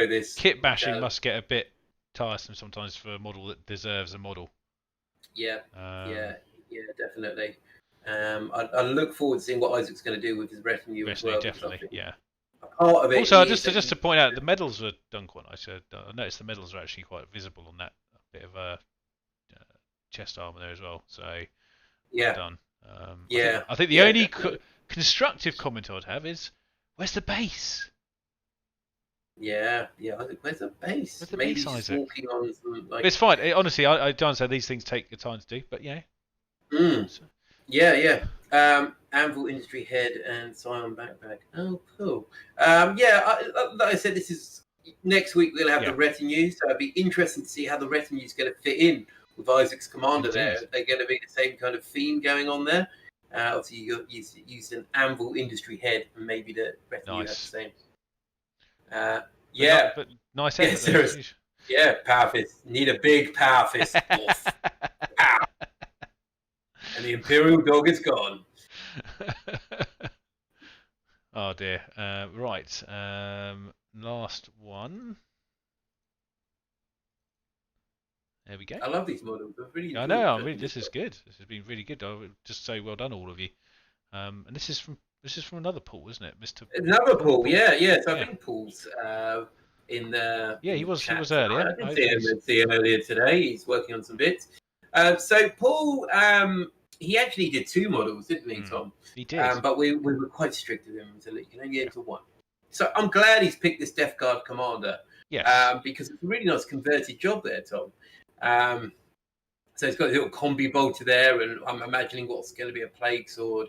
This kit bashing must get a bit tiresome sometimes for a model that deserves a model. Definitely. I look forward to seeing what Isaac's going to do with his retinue as well. Definitely, yeah. Part of it also, just to point out, the medals were done quite nice. I noticed the medals are actually quite visible on that bit of chest armor there as well. So, well done. I think the only constructive comment I'd have is, where's the base? I think where's the base? Where's the Maybe base, Isaac? Walking on some, like... It's fine. Honestly, I don't say these things take the time to do, but Anvil Industry Head and Scion Backpack. Oh, cool. Like I said, this is next week. We'll have the retinue, so it'd be interesting to see how the retinue is going to fit in with Isaac's commander there. They're going to be the same kind of theme going on there. Obviously, you used an Anvil Industry Head, and maybe the retinue has the same. But nice head. Power fist. Need a big power fist. Pow. And the Imperial dog is gone. Oh dear. Right. Last one. There we go. I love these models. I know. This is good. This has been really good. I would just say well done, all of you. And this is from another Paul, isn't it, Mr. Another Paul? So I think Paul's in the. Yeah, he was earlier. I didn't see him earlier today. He's working on some bits. So Paul he actually did 2 models, didn't he, Tom? He did. But we were quite strict with him until you can only enter 1. So I'm glad he's picked this Death Guard commander. Yes. Because it's a really nice converted job there, Tom. So it's got a little combi bolter there, and I'm imagining what's going to be a plague sword.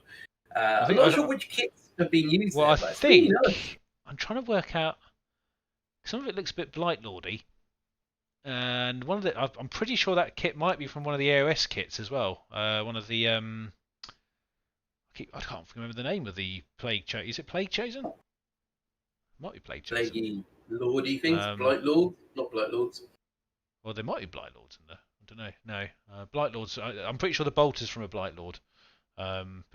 I'm not sure which kits have been used. Well, there, I think really nice. I'm trying to work out. Some of it looks a bit Blight Lordy, and one of the I'm pretty sure that kit might be from one of the AOS kits as well. One of the I can't remember the name of the Plague Chosen. Is it Plague Chosen? Might be Plague Chosen. Plaguey Lordy things, Blight Lords, not Blight Lords. Well, there might be Blight Lords in there. I don't know. No, Blight Lords. I'm pretty sure the bolter's from a Blight Lord.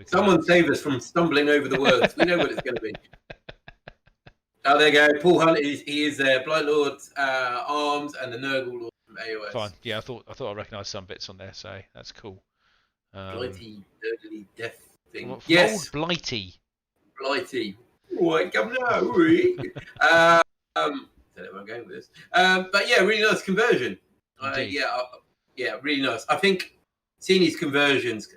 Someone save us from stumbling over the words. We know what it's going to be. Oh, there you go. Paul Hunt he is there. Blight Lord's arms and the Nurgle Lord from AOS. Fine. Yeah, I thought I recognised some bits on there, so that's cool. Blighty, Nurgly, death thing. Yes. Old Blighty. Blighty. What? Come now, don't know where I'm going with this. But yeah, really nice conversion. Yeah, really nice. I think seeing these conversions,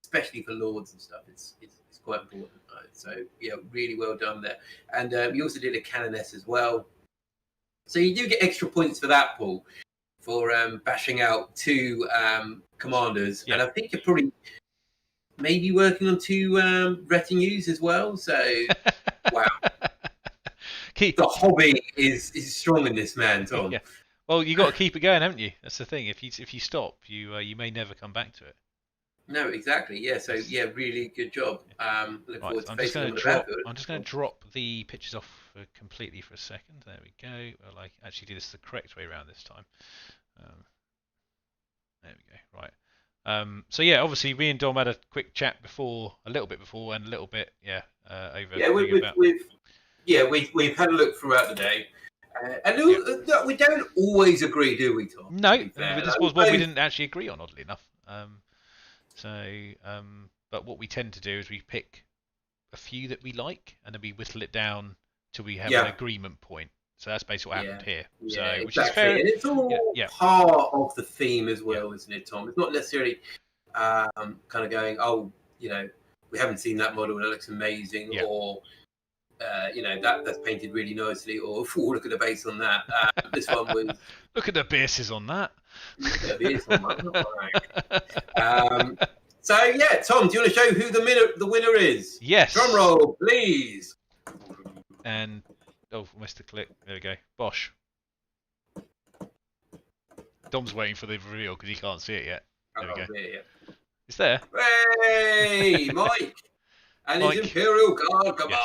especially for Lords and stuff, it's quite important. Right? So yeah, really well done there. And you also did a Canoness as well. So you do get extra points for that, Paul, for bashing out 2 commanders. Yeah. And I think you're probably maybe working on 2 retinues as well. So wow. The hobby is strong in this man, Tom. Yeah. Well, you got to keep it going, haven't you? That's the thing. If you stop, you may never come back to it. No, exactly. Yeah. So yeah, really good job. Look forward to I'm just going to drop the pictures off completely for a second. There we go. Well, I actually did this the correct way around this time. There we go. Right. So yeah, obviously we and Dom had a quick chat before, a little bit before, and a little bit, over. Yeah, we've had a look throughout the day, and we don't always agree, do we, Tom? No, this was one we didn't actually agree on, oddly enough. But what we tend to do is we pick a few that we like, and then we whittle it down till we have an agreement point. So that's basically what happened here. Yeah, so, which is fair. And it's all part of the theme as well, isn't it, Tom? It's not necessarily kind of going, we haven't seen that model and it looks amazing, or that's painted really nicely, or look at the base on that. This one was. Look at the bases on that. Look at the base on that. So yeah, Tom, do you want to show who the winner is? Yes. Drum roll, please. And missed the click. There we go. Bosh. Dom's waiting for the reveal because he can't see it yet. There we go. It's there. Hey, Mike, and his Imperial Guard commander.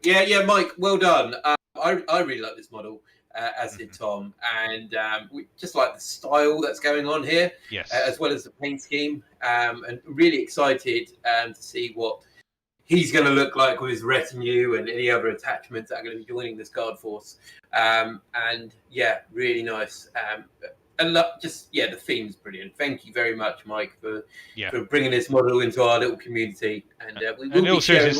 Yes. Yeah, Mike. Well done. I really like this model, as did Tom, and we just like the style that's going on here, as well as the paint scheme, and really excited to see what he's going to look like with his retinue and any other attachments that are going to be joining this guard force. And yeah, really nice. And the theme's brilliant. Thank you very much, Mike, for bringing this model into our little community. And we will be sharing.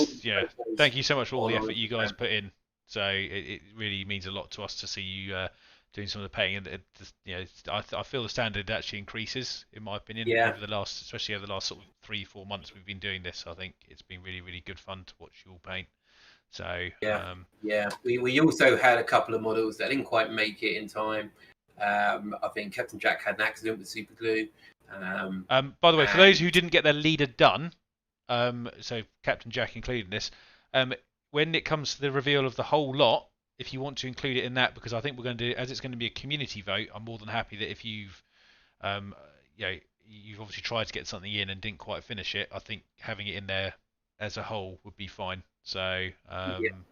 Thank you so much for all the effort you guys put in. So it really means a lot to us to see you doing some of the painting. And I feel the standard actually increases, in my opinion, especially over the last sort of 3-4 months we've been doing this. I think it's been really, really good fun to watch you all paint. So we also had a couple of models that didn't quite make it in time. I think Captain Jack had an accident with super glue. By the way, for those who didn't get their leader done, so Captain Jack included in this, when it comes to the reveal of the whole lot, if you want to include it in that, because I think we're going to do, as it's going to be a community vote, I'm more than happy that if you've obviously tried to get something in and didn't quite finish it, I think having it in there as a whole would be fine. So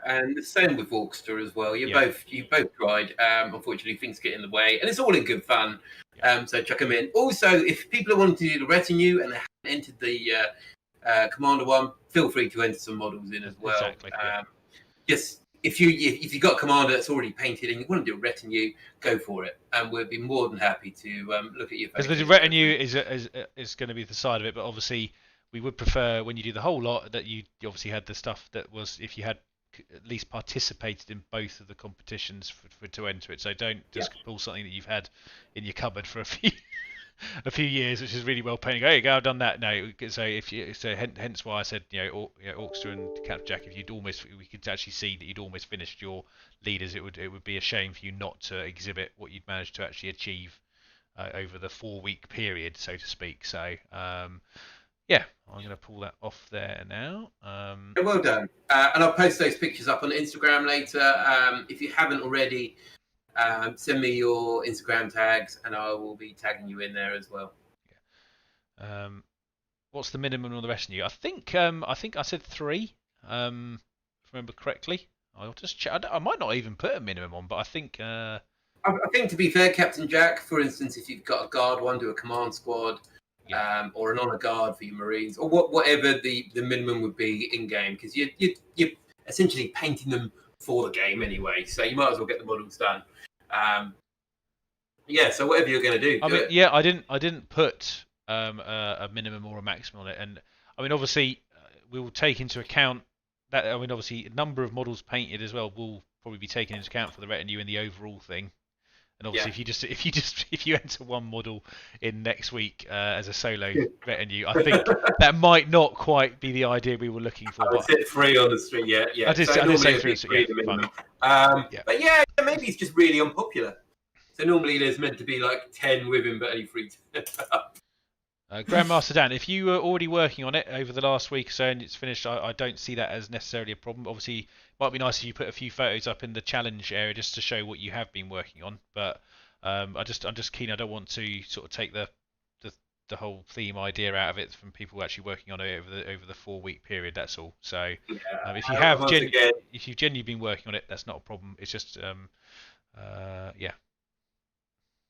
and the same with Orchestra as well. You both tried. Unfortunately, things get in the way, and it's all in good fun. So chuck them in. Also, if people are wanting to do the retinue and they haven't entered the Commander one, feel free to enter some models in as well. Exactly. Just if you've got a Commander that's already painted and you want to do a retinue, go for it, and we'll be more than happy to look at your. Because the retinue is going to be the side of it, but obviously we would prefer when you do the whole lot that you obviously had the stuff that was, if you had at least participated in both of the competitions to enter it. So don't just pull something that you've had in your cupboard for a few a few years, which is really well painted. Oh, you go, I've done that. No, so hence why I said Orchestra and Captain Jack. If we could actually see that you'd almost finished your leaders. It would be a shame for you not to exhibit what you'd managed to actually achieve over the 4-week period, so to speak. So yeah, I'm going to pull that off there now. Well done. And I'll post those pictures up on Instagram later. If you haven't already, send me your Instagram tags, and I will be tagging you in there as well. Yeah. What's the minimum on the rest of you? I think I said 3. If I remember correctly. I'll just check. I might not even put a minimum on, but I think. I think, to be fair, Captain Jack, for instance, if you've got a guard one, do a command squad, or an honor guard for your Marines, or whatever the minimum would be in game, because you're essentially painting them for the game anyway, so you might as well get the models done. So whatever you're going to do. I didn't put a minimum or a maximum on it, and I mean, obviously, we will take into account that. I mean, obviously, number of models painted as well will probably be taken into account for the retinue and the overall thing. And obviously, if you enter one model in next week as a solo retinue, I think that might not quite be the idea we were looking for. I said 3 on the street, yeah. I did say 3. But maybe it's just really unpopular. So normally there's meant to be like 10 with him, but only 3 Grandmaster Dan, if you were already working on it over the last week or so and it's finished, I don't see that as necessarily a problem. Obviously, it might be nice if you put a few photos up in the challenge area just to show what you have been working on. But I'm just keen. I don't want to sort of take the whole theme idea out of it from people actually working on it over the 4-week period. That's all. So if you've genuinely been working on it, that's not a problem. It's just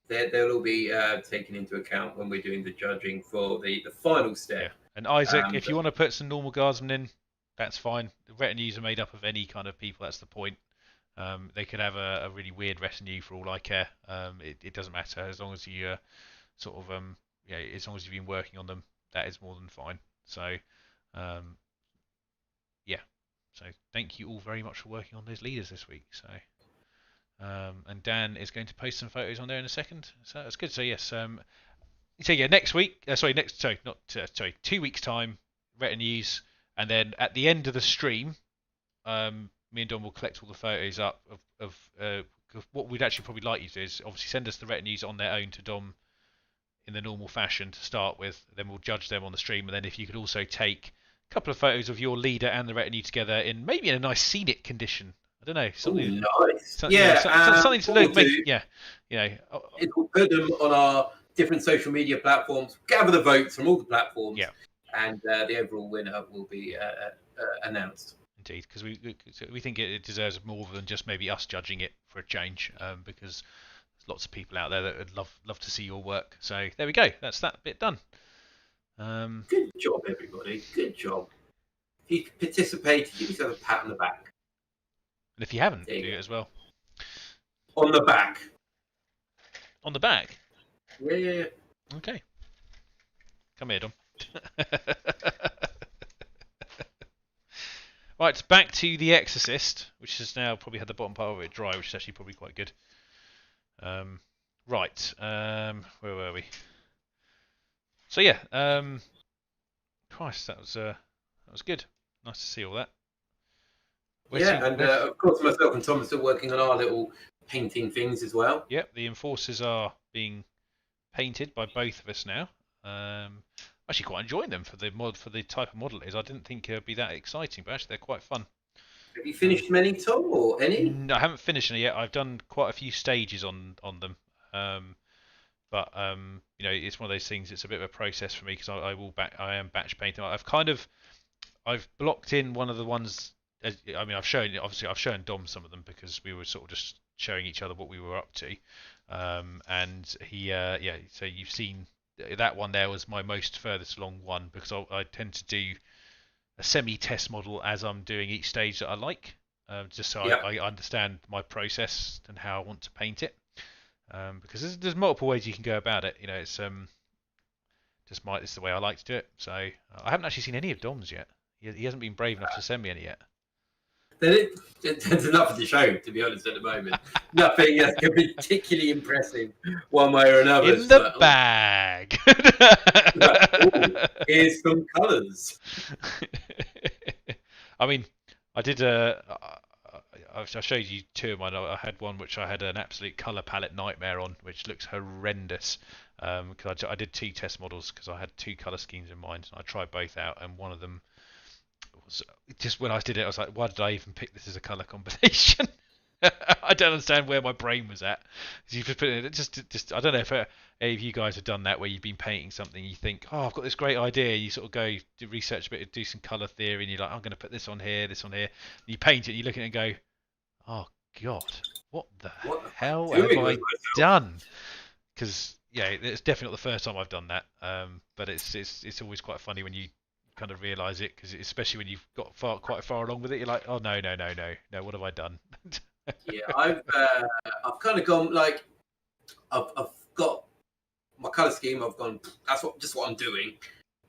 They'll all be taken into account when we're doing the judging for the final step. Yeah. And Isaac, if you want to put some normal guardsmen in, that's fine. The retinues are made up of any kind of people. That's the point. They could have a really weird retinue for all I care. It doesn't matter as long as you as long as you've been working on them. That is more than fine. So So thank you all very much for working on those leaders this week. So. And Dan is going to post some photos on there in a second, so that's good. So yes, next week, 2 weeks time, retinues, and then at the end of the stream, me and Dom will collect all the photos up of what we'd actually probably like you to do is obviously send us the retinues on their own to Dom in the normal fashion to start with. Then we'll judge them on the stream, and then if you could also take a couple of photos of your leader and the retinue together in maybe in a nice scenic condition. I don't know. Something nice. Something to look. We'll put them on our different social media platforms. Gather the votes from all the platforms. Yeah. And the overall winner will be announced. Indeed, because we think it deserves more than just maybe us judging it for a change. Because there's lots of people out there that would love to see your work. So there we go. That's that bit done. Good job, everybody. Good job. If you participated, give yourself a pat on the back. And if you haven't, do it as well. On the back. On the back? Yeah. Okay. Come here, Dom. Right, back to The Exorcist, which has now probably had the bottom part of it dry, which is actually probably quite good. Right. Where were we? So yeah. Christ, that was good. Nice to see all that. Of course, myself and Tom are still working on our little painting things as well. Yep, the enforcers are being painted by both of us now. Actually, quite enjoying them for the type of model it is. I didn't think it would be that exciting, but actually they're quite fun. Have you finished many, Tom, or any? No, I haven't finished any yet. I've done quite a few stages on them. But it's one of those things. It's a bit of a process for me because I am batch painting. I've blocked in one of the ones. I've shown Dom some of them because we were sort of just showing each other what we were up to, and he, so you've seen that one there was my most furthest along one because I tend to do a semi-test model as I'm doing each stage that I like, just so I understand my process and how I want to paint it, because there's multiple ways you can go about it. It's it's the way I like to do it. So I haven't actually seen any of Dom's yet. He hasn't been brave enough to send me any yet. There's enough of the show, to be honest, at the moment. Nothing that's going to be particularly impressive one way or another. In the bag. Here's some colours. I mean, I did. I showed you two of mine. I had one which I had an absolute colour palette nightmare on, which looks horrendous. Because I did two test models because I had two colour schemes in mind. I tried both out, and one of them was just when I did it, I was like, why did I even pick this as a colour combination? I don't understand where my brain was at. You just put it just I don't know if any of you guys have done that where you've been painting something, you think, oh, I've got this great idea. You sort of go do research a bit, do some colour theory, and you're like, I'm going to put this on here, this on here. And you paint it, and you look at it and go, oh God, what the hell have I done? Because yeah, it's definitely not the first time I've done that. But it's always quite funny when you kind of realise it, because especially when you've got quite far along with it, you're like, oh no, what have I done? Yeah, I've kind of gone like I've got my colour scheme. I've gone. That's what I'm doing.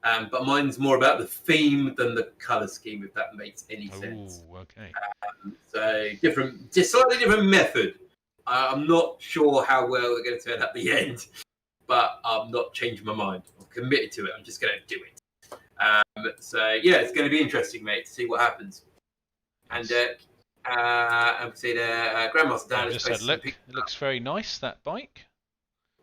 But mine's more about the theme than the colour scheme, if that makes any sense. Oh, okay. So just slightly different method. I'm not sure how well they're going to turn out at the end, but I'm not changing my mind. I'm committed to it. I'm just going to do it. So yeah, it's going to be interesting, mate, to see what happens. And I would say the Grandmaster Dan just had a look. It looks very nice, that bike.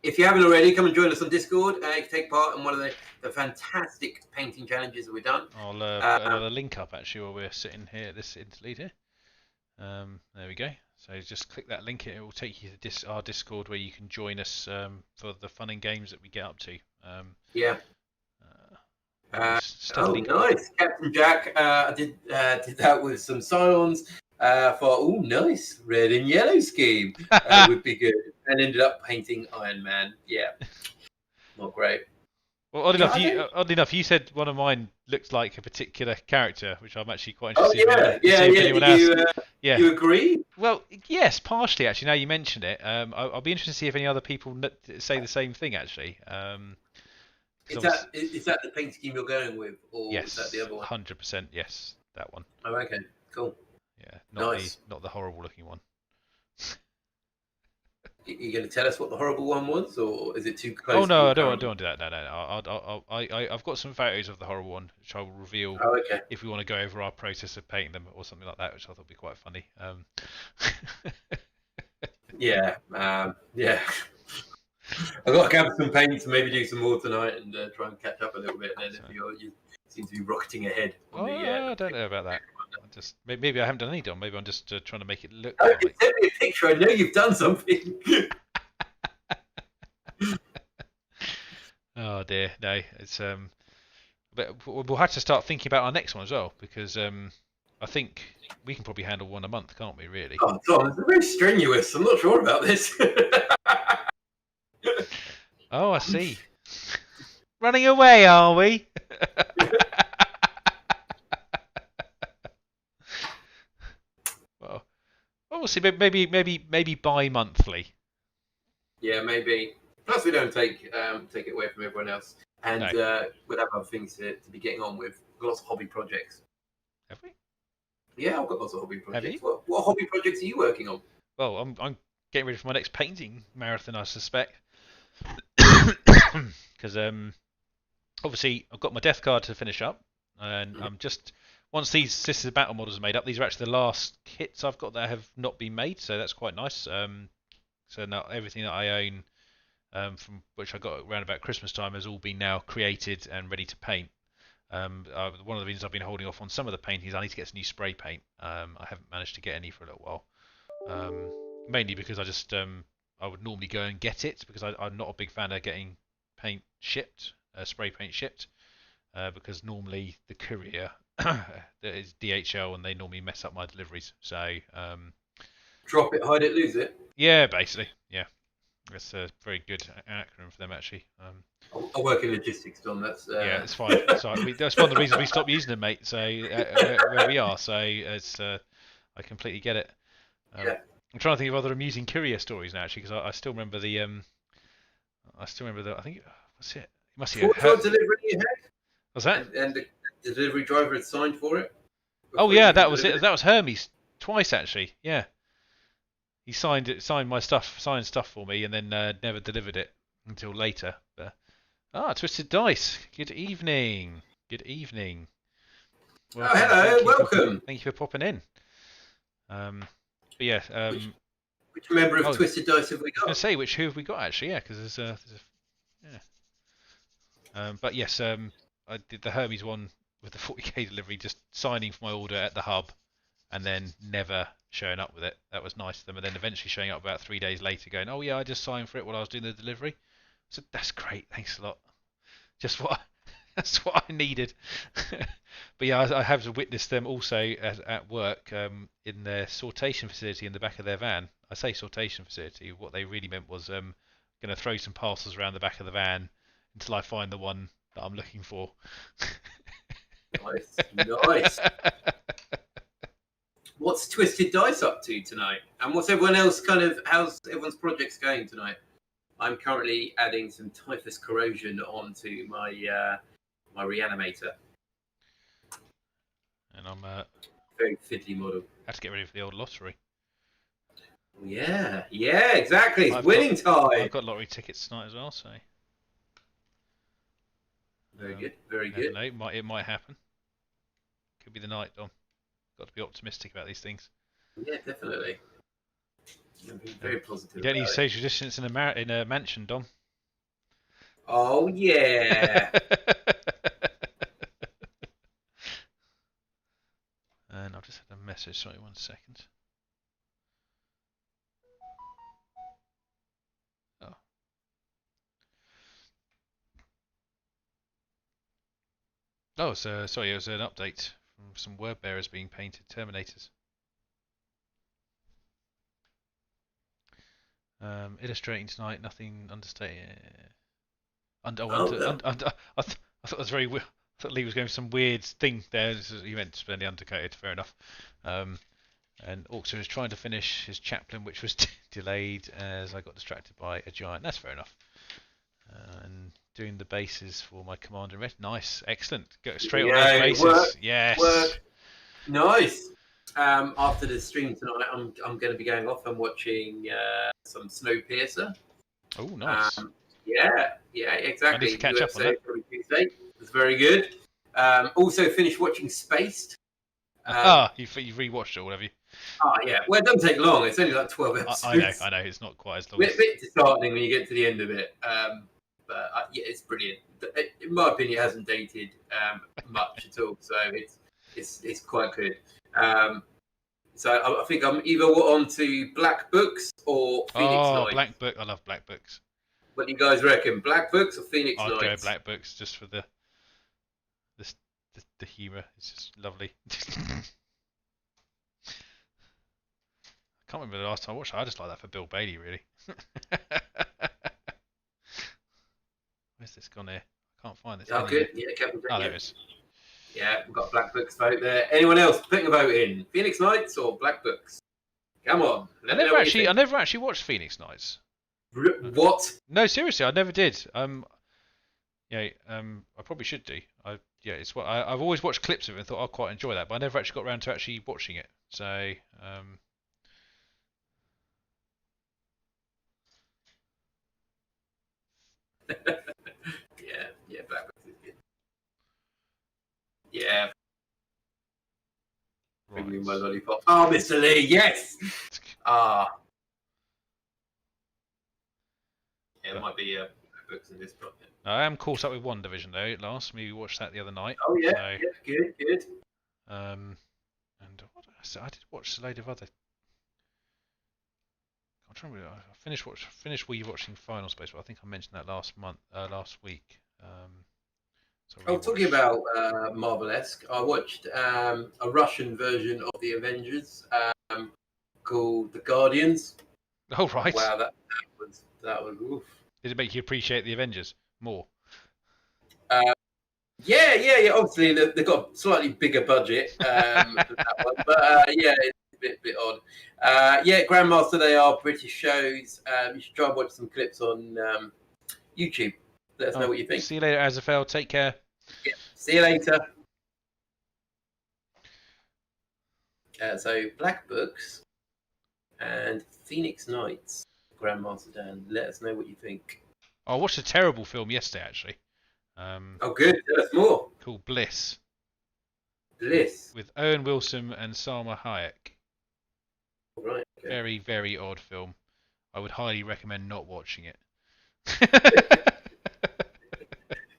If you haven't already, come and join us on Discord. You can take part in one of the fantastic painting challenges that we've done. I'll put another link up actually while we're sitting here at this interlude here. There we go. So just click that link. It will take you to our Discord where you can join us for the fun and games that we get up to. Yeah. Nice, Captain Jack. I did that with some Scions. For nice red and yellow scheme would be good, and ended up painting Iron Man. Yeah, not great. Well, oddly enough, you said one of mine looked like a particular character, which I'm actually quite interested in. Yeah. You agree? Well, yes, partially actually. Now you mention it, I'll be interested to see if any other people say the same thing actually. Is that the paint scheme you're going with, or yes, is that the other one? 100%, yes, that one. Oh, okay, cool. Yeah, not the horrible looking one. Are you going to tell us what the horrible one was, or is it too close? Oh no, I don't want to do that. No. I've got some photos of the horrible one, which I will reveal if we want to go over our process of painting them or something like that, which I thought would be quite funny. Yeah. I've got to gather some paints and maybe do some more tonight and try and catch up a little bit. And then you seem to be rocketing ahead. I don't know about that. Maybe I haven't done any done. Maybe I'm just trying to make it look. Oh, like... Send me a picture. I know you've done something. Oh dear, no. It's but we'll have to start thinking about our next one as well, because I think we can probably handle one a month, can't we? Really? Oh, Tom, it's very strenuous. I'm not sure about this. Oh, I see. Running away, are we? Well, we'll see. Maybe bi-monthly. Yeah, maybe. Plus, we don't take it away from everyone else, and we'll have other things to be getting on with. We've got lots of hobby projects. Have we? Yeah, I've got lots of hobby projects. What hobby projects are you working on? Well, I'm getting ready for my next painting marathon, I suspect. Because obviously I've got my death card to finish up, and I'm just once these Sisters of Battle models are made up, these are actually the last kits I've got that have not been made, so that's quite nice. So now everything that I own, from which I got around about Christmas time, has all been now created and ready to paint. One of the reasons I've been holding off on some of the painting is I need to get some new spray paint. I haven't managed to get any for a little while, mainly because I would normally go and get it, because I'm not a big fan of getting paint shipped, spray paint shipped, because normally the courier is DHL and they normally mess up my deliveries. So drop it, hide it, lose it. Yeah, basically, yeah. That's a very good acronym for them, actually. I work in logistics, Tom. That's yeah, it's fine. So that's one of the reasons we stopped using them, mate. So where we are, so it's I completely get it. Yeah. I'm trying to think of other amusing courier stories now, actually, because I still remember the I think what's it? It must be delivery you had. What's that? And the delivery driver had signed for it. Oh yeah, that was it. That was Hermes Twice actually. Yeah. He signed stuff for me, and then never delivered it until later. But, Twisted Dice. Good evening. Good evening. Welcome. Oh, hello. Welcome. Thank you for popping in. But yeah. Which member of Twisted Dice have we got? I was going to say who have we got actually? Yeah, because there's a but yes, I did the Hermes one with the 40k delivery, just signing for my order at the hub, and then never showing up with it. That was nice of them, and then eventually showing up about 3 days later, going, "Oh yeah, I just signed for it while I was doing the delivery." So that's great, thanks a lot. That's what I needed. But yeah, I have witnessed them also at work in their sortation facility in the back of their van. I say sortation facility. What they really meant was going to throw some parcels around the back of the van until I find the one that I'm looking for. Nice. What's Twisted Dice up to tonight? And what's everyone else how's everyone's projects going tonight? I'm currently adding some typhus corrosion onto my my reanimator. And I'm very fiddly model. Have to get ready for the old lottery. Yeah, exactly. It's winning time. I've got lottery tickets tonight as well, so very good. Very good. No, it might happen. Could be the night, Dom. Got to be optimistic about these things. Yeah, definitely. I'm being very positive. You don't need social distance in a mansion, Dom. Oh yeah. And I've just had a message. Sorry, 1 second. Oh. Oh, so sorry. It was an update from some word bearers being painted Terminators. Illustrating tonight. Nothing understated. I thought it was very weird. I thought Lee was going for some weird thing there. He meant to spend the undercoated, fair enough. And Orkster is trying to finish his chaplain, which was delayed as I got distracted by a giant. That's fair enough. And doing the bases for my commander. Nice, excellent. Go straight on those bases. Work, yes. Work. Nice. After the stream tonight, I'm going to be going off and watching some Snowpiercer. Oh, nice. Yeah, exactly. I need to catch up on that. Tuesday. It was very good. Also finished watching Spaced. You rewatched it, or whatever you? Yeah. Well, it doesn't take long. It's only like 12 episodes. I know. It's not quite as long. Bit disheartening when you get to the end of it. But yeah, it's brilliant. In my opinion, it hasn't dated much at all. So it's quite good. So I think I'm either on to Black Books or Phoenix Nights. Black Book. I love Black Books. What do you guys reckon? Black Books or Phoenix Nights? I'd go Black Books just for the humour. It's just lovely. I can't remember the last time I watched it. I just like that for Bill Bailey, really. Where's this gone here? I can't find this. Oh, good. Yeah, Captain. There it is. Yeah, we've got Black Books vote there. Anyone else putting a vote in? Phoenix Nights or Black Books? Come on. I never actually watched Phoenix Nights. What? No, seriously, I never did. I probably should do. It's what I've always watched clips of it and thought I'll quite enjoy that, but I never actually got around to actually watching it. So, yeah, Black Books is good. Yeah. Bring me my lollipop. Oh, Mr. Lee, yes. Yeah, it might be books in this book. I am caught up with WandaVision though. At last, we watched that the other night. Oh yeah, so, good. And what else? I did watch a load of other. I'm trying to remember. I finished watching Final Space, but I think I mentioned that last week. Talking about Marvel-esque, I watched a Russian version of the Avengers called The Guardians. Oh right! Wow, that was oof. Did it make you appreciate the Avengers more? Yeah. Obviously, they've got a slightly bigger budget than that one, but yeah, it's a bit odd. Grandmaster, they are British shows. You should try and watch some clips on YouTube. Let us know what you think. See you later, Azafel. Take care. Yeah. See you later. So Black Books and Phoenix Knights. Grandmaster Dan, let us know what you think. I watched a terrible film yesterday, actually. Oh, good. Tell us more. Called Bliss. Bliss. With Owen Wilson and Salma Hayek. Right. Okay. Very, very odd film. I would highly recommend not watching it.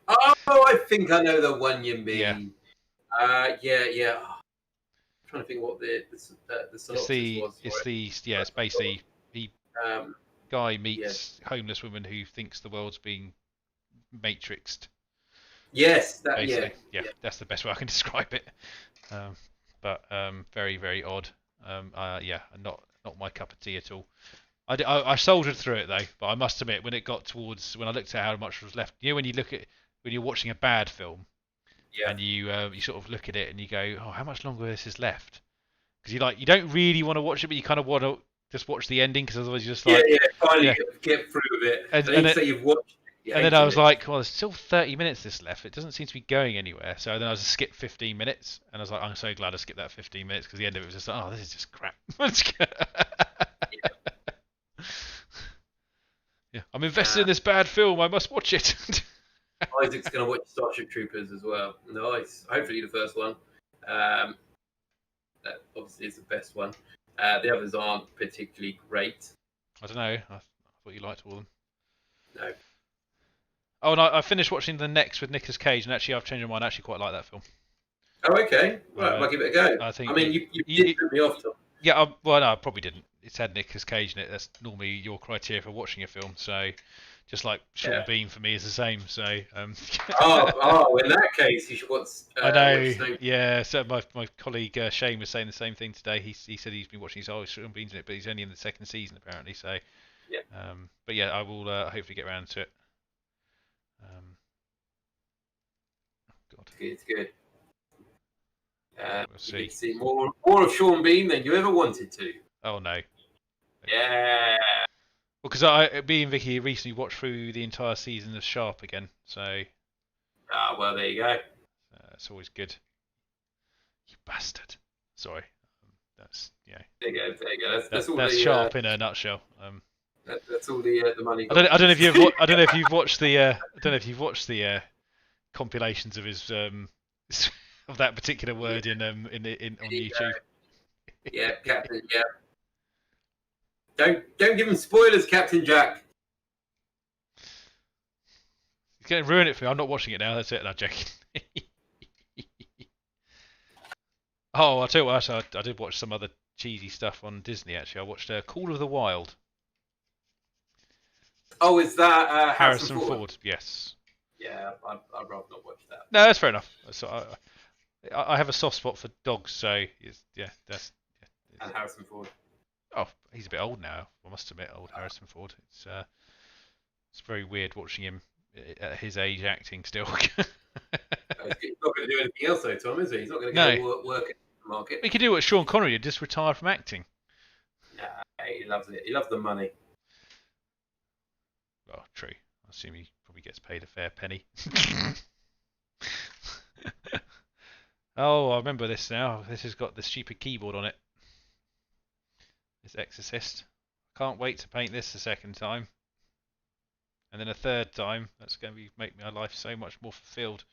Oh, I think I know the one you mean. Yeah. Yeah. Oh, I'm trying to think what the synopsis was. It's basically Um, guy meets homeless woman who thinks the world's being matrixed. Yes, Basically, yeah, that's the best way I can describe it. But very, very odd. Not my cup of tea at all. I soldiered through it though, but I must admit when I looked at how much was left, when you're watching a bad film, and you sort of look at it and you go, oh, how much longer this is left? Because you don't really want to watch it, but you kind of want to just watch the ending because otherwise you're just like finally get through with it. And then you say you've watched. And then I was like, well, there's still 30 minutes this left. It doesn't seem to be going anywhere. So then I just skipped 15 minutes, and I was like, I'm so glad I skipped that 15 minutes because the end of it was just like, oh, this is just crap. Yeah, I'm invested in this bad film. I must watch it. Isaac's going to watch Starship Troopers as well. Nice. Hopefully the first one. That obviously is the best one. The others aren't particularly great. I don't know. I thought you liked all of them. No. Oh, and I finished watching The Next with Nicolas Cage, and actually I've changed my mind. I actually quite like that film. Oh, okay. Right, I'll give it a go. You did put me off, Tom. Yeah, well, no, I probably didn't. It's had Nicolas Cage in it. That's normally your criteria for watching a film. So, just like Sean Bean for me is the same. So. In that case, you should watch. I know. Yeah. So my colleague Shane was saying the same thing today. He said he's been watching. Sean Bean's in it, but he's only in the second season apparently. So. Yeah. But yeah, I will hopefully get around to it. God. It's good. We'll see. You can see more of Sean Bean than you ever wanted to. Oh no. Yeah. Well, because me and Vicky recently watched through the entire season of Sharp again, so. Well, there you go. It's always good. You bastard. Sorry. That's There you go. That's all that's Sharp in a nutshell. That's all the money. I don't know if you've watched the compilations of his of that particular word on YouTube. Yeah, Captain. Yeah. Don't give him spoilers, Captain Jack. He's going to ruin it for me. I'm not watching it now. That's it. I'm joking. Oh, I'll tell you what. I did watch some other cheesy stuff on Disney. Actually, I watched Call of the Wild. Oh, is that Harrison Ford? Yes. Yeah, I'd rather not watch that. No, that's fair enough. So I have a soft spot for dogs, so And Harrison Ford. Oh, he's a bit old now. I must admit, old Harrison Ford. It's very weird watching him at his age acting still. He's not going to do anything else, though, Tom, is he? He's not going to go work in the market. He could do what Sean Connery did, just retire from acting. Nah, he loves it. He loves the money. Well, true. I assume he probably gets paid a fair penny. Oh, I remember this now. This has got the stupid keyboard on it. This Exorcist. Can't wait to paint this a second time. And then a third time. That's going to make my life so much more fulfilled.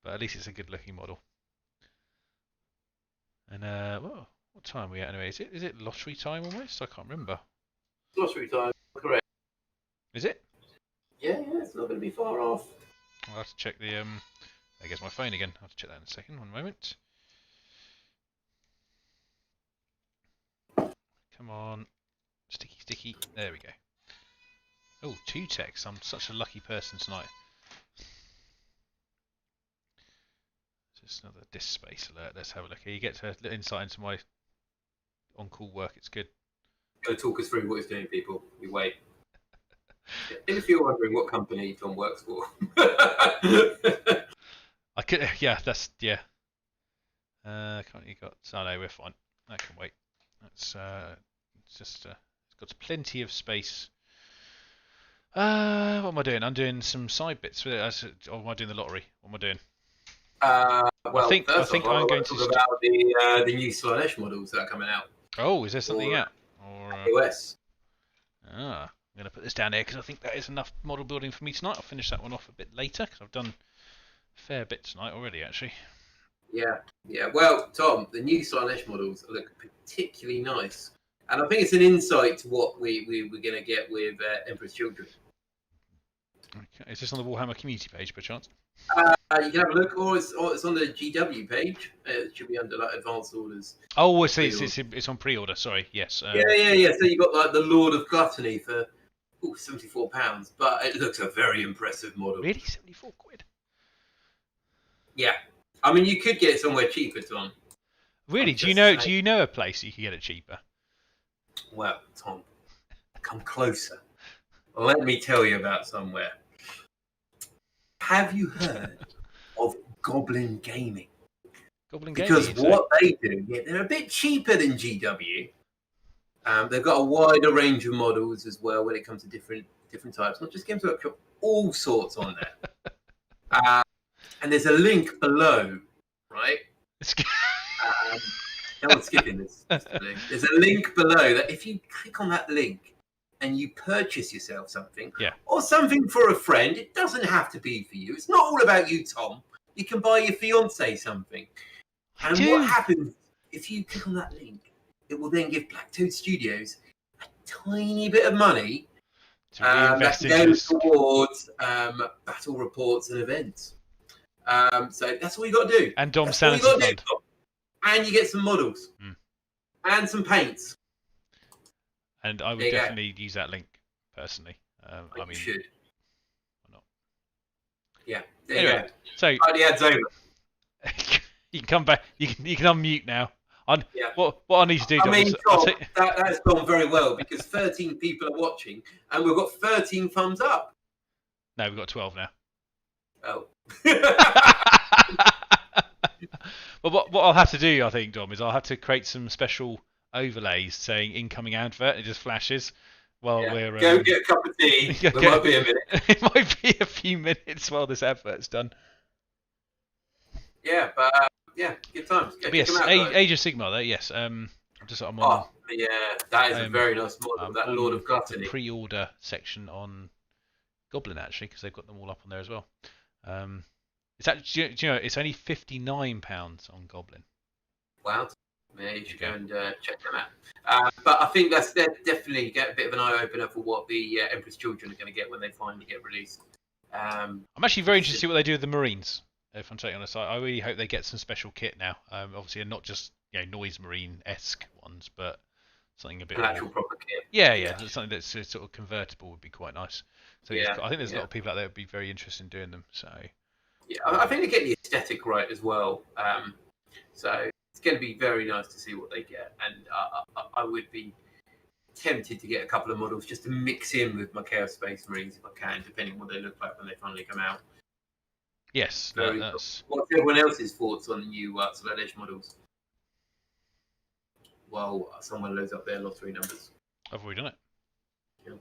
But at least it's a good looking model. And what time are we at anyway? Is it lottery time almost? I can't remember. Lottery time, correct. Is it? Yeah, it's not going to be far off. I'll have to check the I guess my phone again. I'll have to check that in a second. One moment. Come on. Sticky. There we go. Oh, 2 texts. I'm such a lucky person tonight. Just another disk space alert. Let's have a look here. You get to insight into my on-call work. It's good. Go talk us through what he's doing, people. We wait. And if you're wondering what company Tom works for. I could, that's. Can't you got? Oh no, we're fine. That can wait. That's it's just it's got plenty of space What am I doing? I'm doing some side bits. Or am I doing the lottery? What am I doing? Well, I first off, think I I'm going want to to. talk about the new Slaanesh models that are coming out Oh, is there something for out? Or iOS. I'm going to put this down here because I think that is enough model building for me tonight. I'll finish that one off a bit later because I've done a fair bit tonight already, actually. Yeah. Well, Tom, the new Slaanesh models look particularly nice, and I think it's an insight to what we're going to get with Emperor's Children. Okay. Is this on the Warhammer community page, per chance? You can have a look, or it's on the GW page. It should be under like advanced orders. Oh, I see. It's on pre-order. Sorry. Yes. Yeah. So you got like the Lord of Gluttony for £74, but it looks a very impressive model. Really, £74? Yeah, I mean you could get it somewhere cheaper, Tom. Really? Do you know a place you can get it cheaper? Well, Tom, come closer. Let me tell you about somewhere. Have you heard of Goblin Gaming? Goblin because Gaming. What they do, they're a bit cheaper than GW. They've got a wider range of models as well when it comes to different types, not just Games Workshop, all sorts on there. And there's a link below, right? No one's skipping this. There's a link below that if you click on that link and you purchase yourself something, or something for a friend, it doesn't have to be for you. It's not all about you, Tom. You can buy your fiance something. And what happens if you click on that link? It will then give Black Toad Studios a tiny bit of money that goes towards battle reports and events. So that's all you got to do. And Dom's Sanity Fund. And you get some models. And some paints. And I would definitely use that link, personally. I mean, you should. Why not? Yeah, there you go. So, the ad's over. You can come back. You can unmute now. What I need to do, Dom, I mean, Tom, that's gone very well because 13 people are watching and we've got 13 thumbs up. No, we've got 12 now. Oh. Well, what I'll have to do, I think, Dom, is I'll have to create some special overlays saying incoming advert. It just flashes while we're... Go get a cup of tea. It might be a minute. It might be a few minutes while this advert's done. Yeah, but good times. Yes, Age of Sigmar, though. Yes. I'm on. Yeah, that is a very nice model. That Lord of Gluttony. The pre-order section on Goblin actually, because they've got them all up on there as well. It's actually, do you know, it's only £59 on Goblin. Wow. Yeah, you should go and check them out. But I think that's definitely get a bit of an eye opener for what the Emperor's Children are going to get when they finally get released. I'm actually very interested to see what they do with the Marines. If I'm totally honest, I really hope they get some special kit now. Obviously, not just Noise Marine-esque ones, but something a bit an actual proper kit. Yeah. Something that's sort of convertible would be quite nice. So I think there's a lot of people out there who would be very interested in doing them. So yeah, I think they get the aesthetic right as well. So it's going to be very nice to see what they get, and I would be tempted to get a couple of models just to mix in with my Chaos Space Marines if I can, depending on what they look like when they finally come out. Yes, that's... What's everyone else's thoughts on the new Slaanesh models? Well, someone loads up their lottery numbers. I've already done it. Yeah.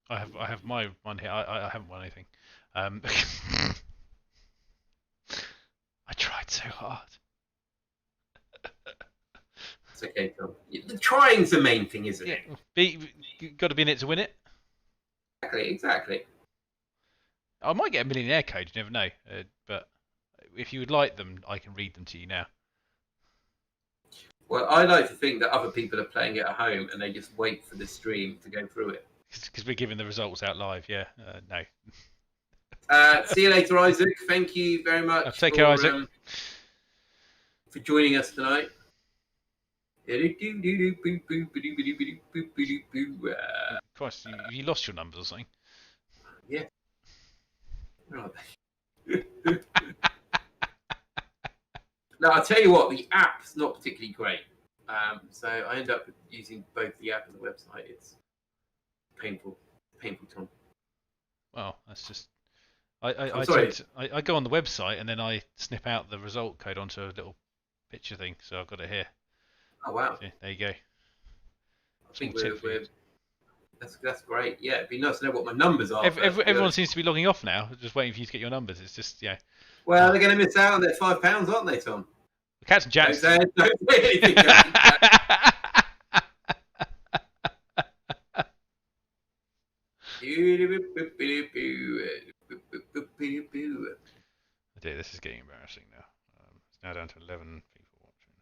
I have my one here. I haven't won anything. I tried so hard. It's okay, Tom. Trying's the main thing, isn't it? You've got to be in it to win it. Exactly. I might get a millionaire code, you never know. But if you would like them, I can read them to you now. Well, I like to think that other people are playing it at home and they just wait for the stream to go through it. Because we're giving the results out live, yeah. No. See you later, Isaac. Thank you very much. Take care, Isaac. For joining us tonight. Christ, have you lost your numbers or something? Yeah. Now, I'll tell you what, the app's not particularly great. So I end up using both the app and the website. It's painful, Tom. Well, that's just... I go on the website and then I snip out the result code onto a little picture thing, so I've got it here. Oh, wow. So, there you go. I think That's great. Yeah, it'd be nice to know what my numbers are. Everyone seems to be logging off now, just waiting for you to get your numbers. It's just, yeah. Well, they're going to miss out on their £5, aren't they, Tom? Captain Jack's. Don't say anything, Captain Jack. Dear, this is getting embarrassing now. It's now down to 11 people watching.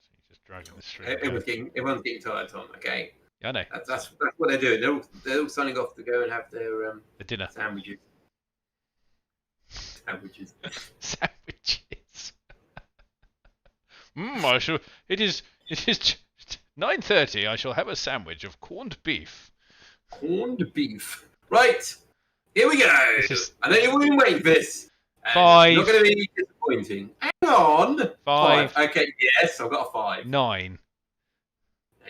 So you're just dragging the stream. Everyone's getting tired, Tom. Okay. Yeah, I know. That's what they're doing. They're all signing off to go and have their the dinner sandwiches. Sandwiches. I shall. It is 9:30. I shall have a sandwich of corned beef. Corned beef. Right. Here we go. I know you've been waiting for this. 5. It's not going to be disappointing. Hang on. 5. Okay. Yes, I've got a 5. 9.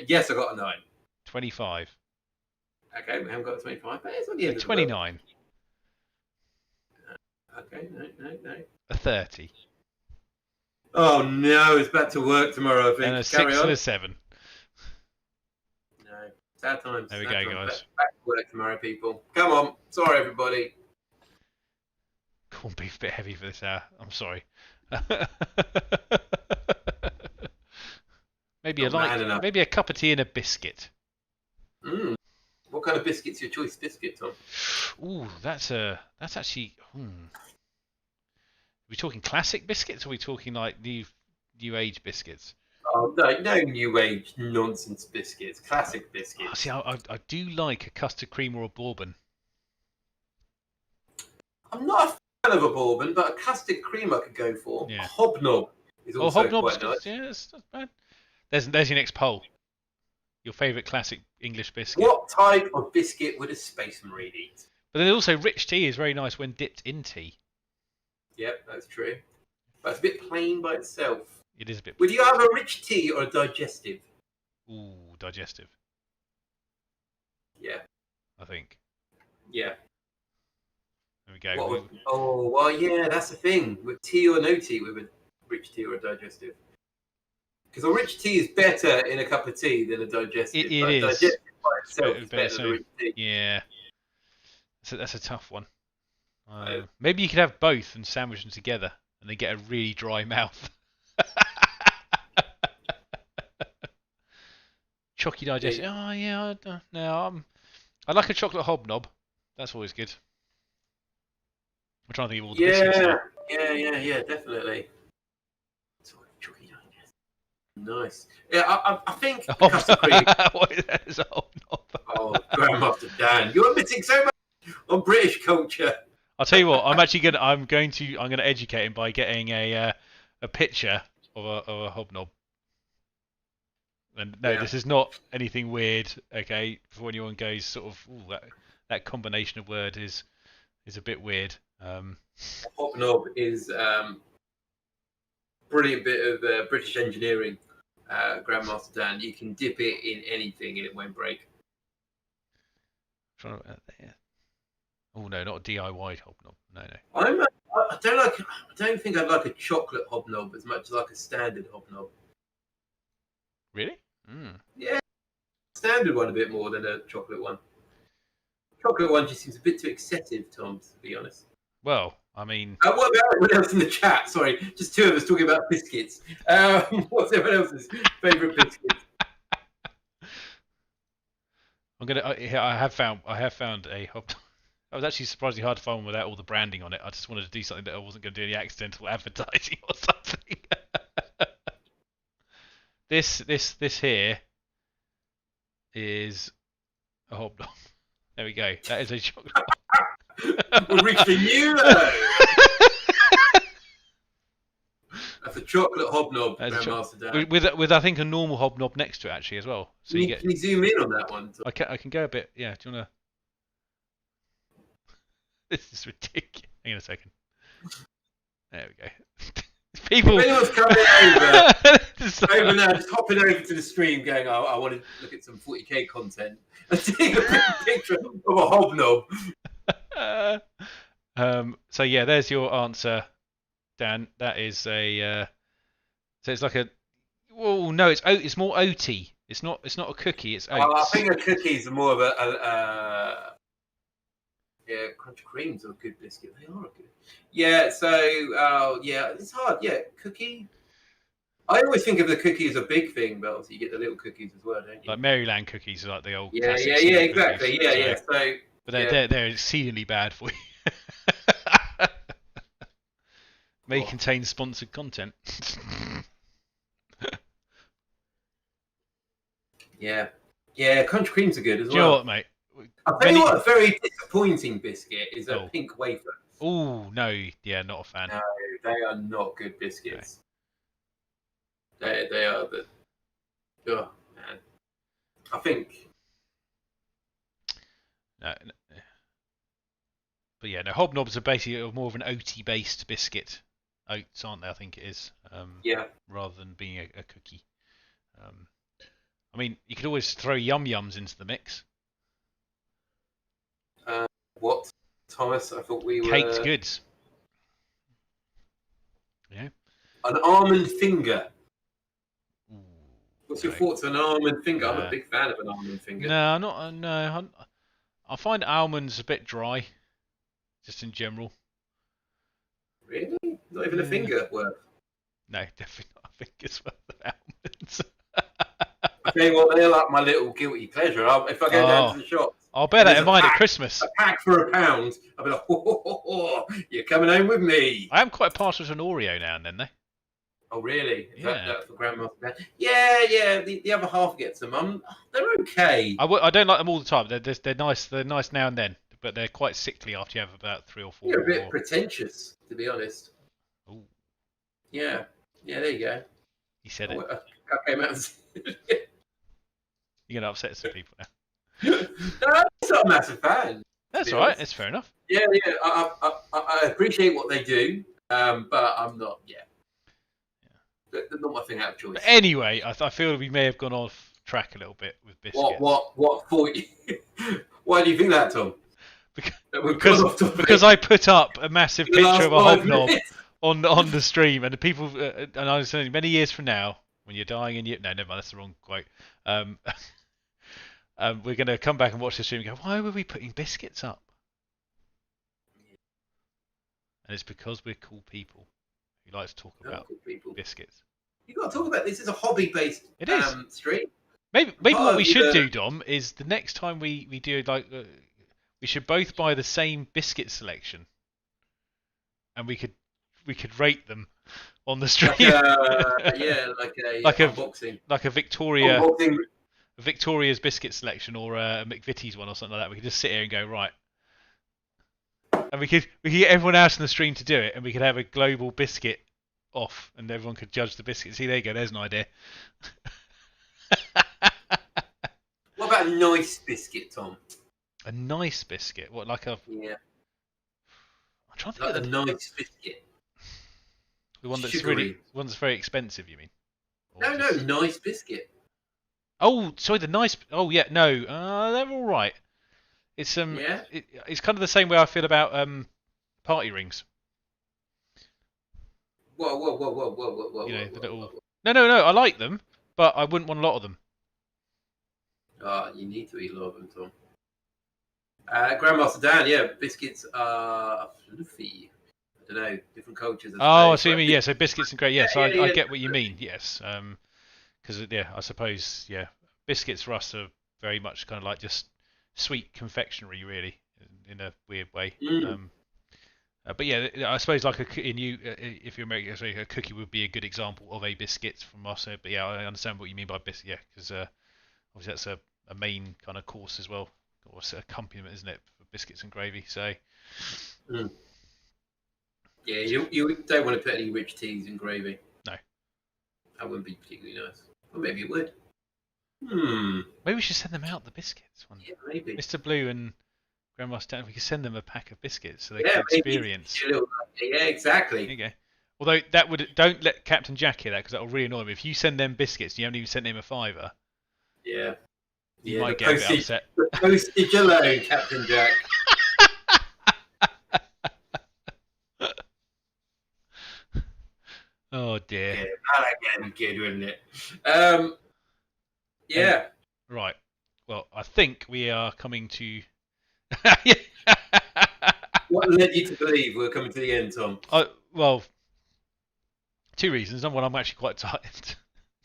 Yes, I got a 9. 25. Okay, we haven't got a 25, but it's on the end of 29. Okay, no. A 30. Oh no, it's back to work tomorrow, I think. And a 6 and a 7. No, sad times. There we go, guys. Back to work tomorrow, people. Come on. Sorry, everybody. Corned beef a bit heavy for this hour. I'm sorry. Maybe a cup of tea and a biscuit. What kind of biscuit's your choice biscuit, Tom? Ooh, that's actually. Are we talking classic biscuits, or are we talking like new age biscuits? Oh no new age nonsense biscuits. Classic biscuits. Oh, see, I do like a custard cream or a bourbon. I'm not a fan of a bourbon, but a custard cream I could go for. Yeah. A hobnob is also quite nice. Yeah, that's not bad. There's your next poll. Your favourite classic English biscuit. What type of biscuit would a Space Marine eat? But then also, rich tea is very nice when dipped in tea. Yep, that's true. But it's a bit plain by itself. It is a bit. Would you have a rich tea or a digestive? Ooh, digestive. Yeah. I think. Yeah. There we go. Oh, well, yeah, that's the thing. With tea or no tea, with a rich tea or a digestive. Because a rich tea is better in a cup of tea than a digestive. It is. Digestive by itself is better than a rich tea. Yeah. That's a tough one. Maybe you could have both and sandwich them together and then get a really dry mouth. Chalky digestive. Oh, yeah. I like a chocolate hobnob. That's always good. I'm trying to think of all the biscuits. Yeah, definitely. Nice. Yeah, I think custard cream. What is that? Is a hobnob? Oh, Grandmaster Dan, you're missing so much on British culture. I'll tell you what. I'm going to educate him by getting a picture of a hobnob. And no, This is not anything weird. Okay, for anyone goes sort of that combination of word is a bit weird. Hobnob is brilliant bit of British engineering. Grandmaster Dan, you can dip it in anything and it won't break. Oh no, not a DIY hobnob. No. I don't think I'd like a chocolate hobnob as much as like a standard hobnob. Really? Yeah, standard one a bit more than a chocolate one. Chocolate one just seems a bit too excessive, Tom, to be honest. Well, I mean... what about everyone else in the chat? Sorry, just two of us talking about biscuits. What's everyone else's favourite biscuits? I have found a hobnob. I was actually surprisingly hard to find one without all the branding on it. I just wanted to do something that I wasn't going to do any accidental advertising or something. This here is a hobnob. There we go. That is a chocolate. We're reaching you though. That's a chocolate hobnob, Grandmaster Dan. With I think a normal hobnob next to it actually as well. So can you zoom in on that one? I can go a bit. Yeah. Do you wanna? This is ridiculous. Hang on a second. There we go. People. If anyone's coming over now, just hopping over to the stream, going, I want to look at some 40k content, and seeing a picture of a hobnob. So yeah, there's your answer, Dan. That is a. So it's like a. Oh no, it's more oaty. It's not a cookie. It's I oats. think a cookie's are more of yeah, Crunch Creams are a good biscuit. They are good. Yeah, so yeah, it's hard. Yeah, cookie. I always think of the cookie as a big thing, but obviously you get the little cookies as well, don't you? Like Maryland cookies are like the old Yeah, classic yeah, snoop exactly. cookies. Yeah, So, yeah. So, but they're exceedingly bad for you. May contain sponsored content. Yeah, yeah. Crunch Creams are good as Do you know well. what, mate? I'll tell you what, a very disappointing biscuit is a pink wafer. Oh no, yeah, not a fan. No, they are not good biscuits. No. They are the. Oh man, I think. No. But yeah, no, hobnobs are basically more of an oaty based biscuit. Oats, aren't they? I think it is. Yeah. Rather than being a cookie. I mean, you could always throw yum yums into the mix. What, Thomas? I thought we were. Caked goods. Yeah. An almond finger. Ooh, What's your thoughts on an almond finger? I'm a Nah. big fan of an almond finger. No, not no. I find almonds a bit dry, just in general. Really? Not even a finger worth? No, definitely not a finger's worth of almonds. I tell you what, they're like my little guilty pleasure. If I go down to the shop, I'll bear that in there's a mind at pack- Christmas. A pack for £1, I'll be like, you're coming home with me. I am quite partial to an Oreo now and then, though. Oh, really? Is Yeah. that for Grandma's dad? Yeah. The other half gets them. They're okay. I don't like them all the time. They're nice. They're nice now and then, but they're quite sickly after you have about 3 or 4. You're a bit pretentious, to be honest. Ooh. Yeah, there you go. He said it. I came out and said it. You're going to upset some people now. No, I'm not a massive fan. That's all right. It's fair enough. Yeah. I appreciate what they do, but I'm not. Yeah. They're not my thing out of choice. But anyway, I feel we may have gone off track a little bit with biscuits. What for you? Why do you think that, Tom? Because I put up a massive picture of a hobnob on the stream, and the people, and I was saying many years from now, when you're dying and no, never mind, that's the wrong quote. We're going to come back and watch the stream and go, why were we putting biscuits up? And it's because we're cool people who like to talk about biscuits. You've got to talk about this. Is a hobby-based stream. Maybe what we should do, Dom, is the next time we do we should both buy the same biscuit selection, and we could rate them on the stream. Like a unboxing, like a Victoria's biscuit selection, or a McVitie's one, or something like that. We could just sit here and go, right, and we could get everyone else in the stream to do it, and we could have a global biscuit off, and everyone could judge the biscuit. See, there you go. There's an idea. What about a nice biscuit, Tom? A nice biscuit? What, like a? Yeah. I'm trying to think of a nice biscuit. The one that's one that's very expensive. You mean? No, nice biscuit. Oh, sorry, the nice. Oh yeah, no, they're all right. It's Yeah. It's kind of the same way I feel about party rings. Whoa. You know, the little. No. I like them, but I wouldn't want a lot of them. You need to eat a lot of them, Tom. Grandmaster Dan, yeah, biscuits are fluffy. I don't know, different cultures. I see what you mean. Yeah, so biscuits and great. Yes, I get what you mean. Yes, because I suppose biscuits for us are very much kind of like just sweet confectionery, really, in a weird way. But yeah, I suppose like if you're American, a cookie would be a good example of a biscuit from us. But yeah, I understand what you mean by biscuit. Yeah, because obviously that's a main kind of course as well, or it's an accompaniment, isn't it, for biscuits and gravy? So. Yeah, you don't want to put any rich teas in gravy. No. That wouldn't be particularly nice. Or maybe it would. Maybe we should send them out the biscuits. Yeah, maybe. Mr. Blue and Grandma Stan, we could send them a pack of biscuits so they can experience. Yeah, exactly. There you go. Although don't let Captain Jack hear that, because that will really annoy him. If you send them biscuits and you haven't even sent him a $5, you might get a bit upset. The postage alone, Captain Jack. Oh dear. Yeah, that again, good, wouldn't it? Yeah. Right. Well, I think we are coming to. What led you to believe we're coming to the end, Tom? Well, two reasons. Number one, I'm actually quite tired.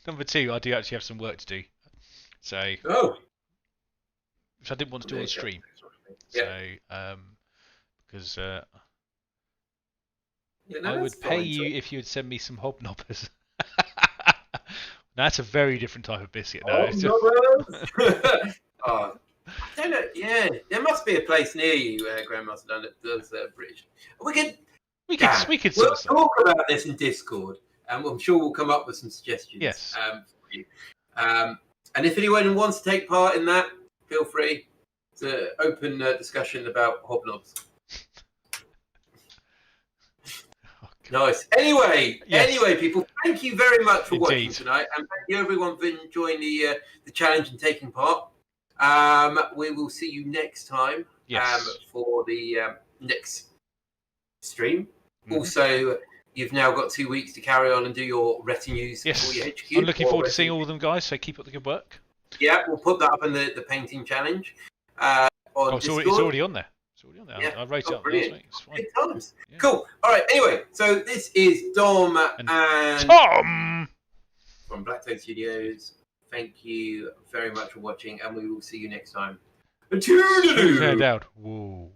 Number two, I do actually have some work to do. So. Oh. Which I didn't want to do on stream. Yeah. So, because Yeah, no, I would pay you if you would send me some hobnobbers. That's a very different type of biscuit. No, hobnobbers. Oh, I don't know. Yeah, there must be a place near you, Grandmaster Dunn, that does British. We could we'll talk about this in Discord, and I'm sure we'll come up with some suggestions. Yes. For you. And if anyone wants to take part in that, feel free to open discussion about hobnobs. Nice. Anyway, people, thank you very much for watching tonight, and thank you everyone for enjoying the challenge and taking part. We will see you next time for the next stream. Mm-hmm. Also, you've now got 2 weeks to carry on and do your retinues for your HQ. I'm looking forward to seeing all of them, guys, so keep up the good work. Yeah, we'll put that up in the painting challenge on Discord. It's already on there. Yeah. I wrote it up last week. It's fine. Yeah. Cool. All right. Anyway, so this is Dom and Tom from Blacktoad Studios. Thank you very much for watching, and we will see you next time. Hand out. Whoa.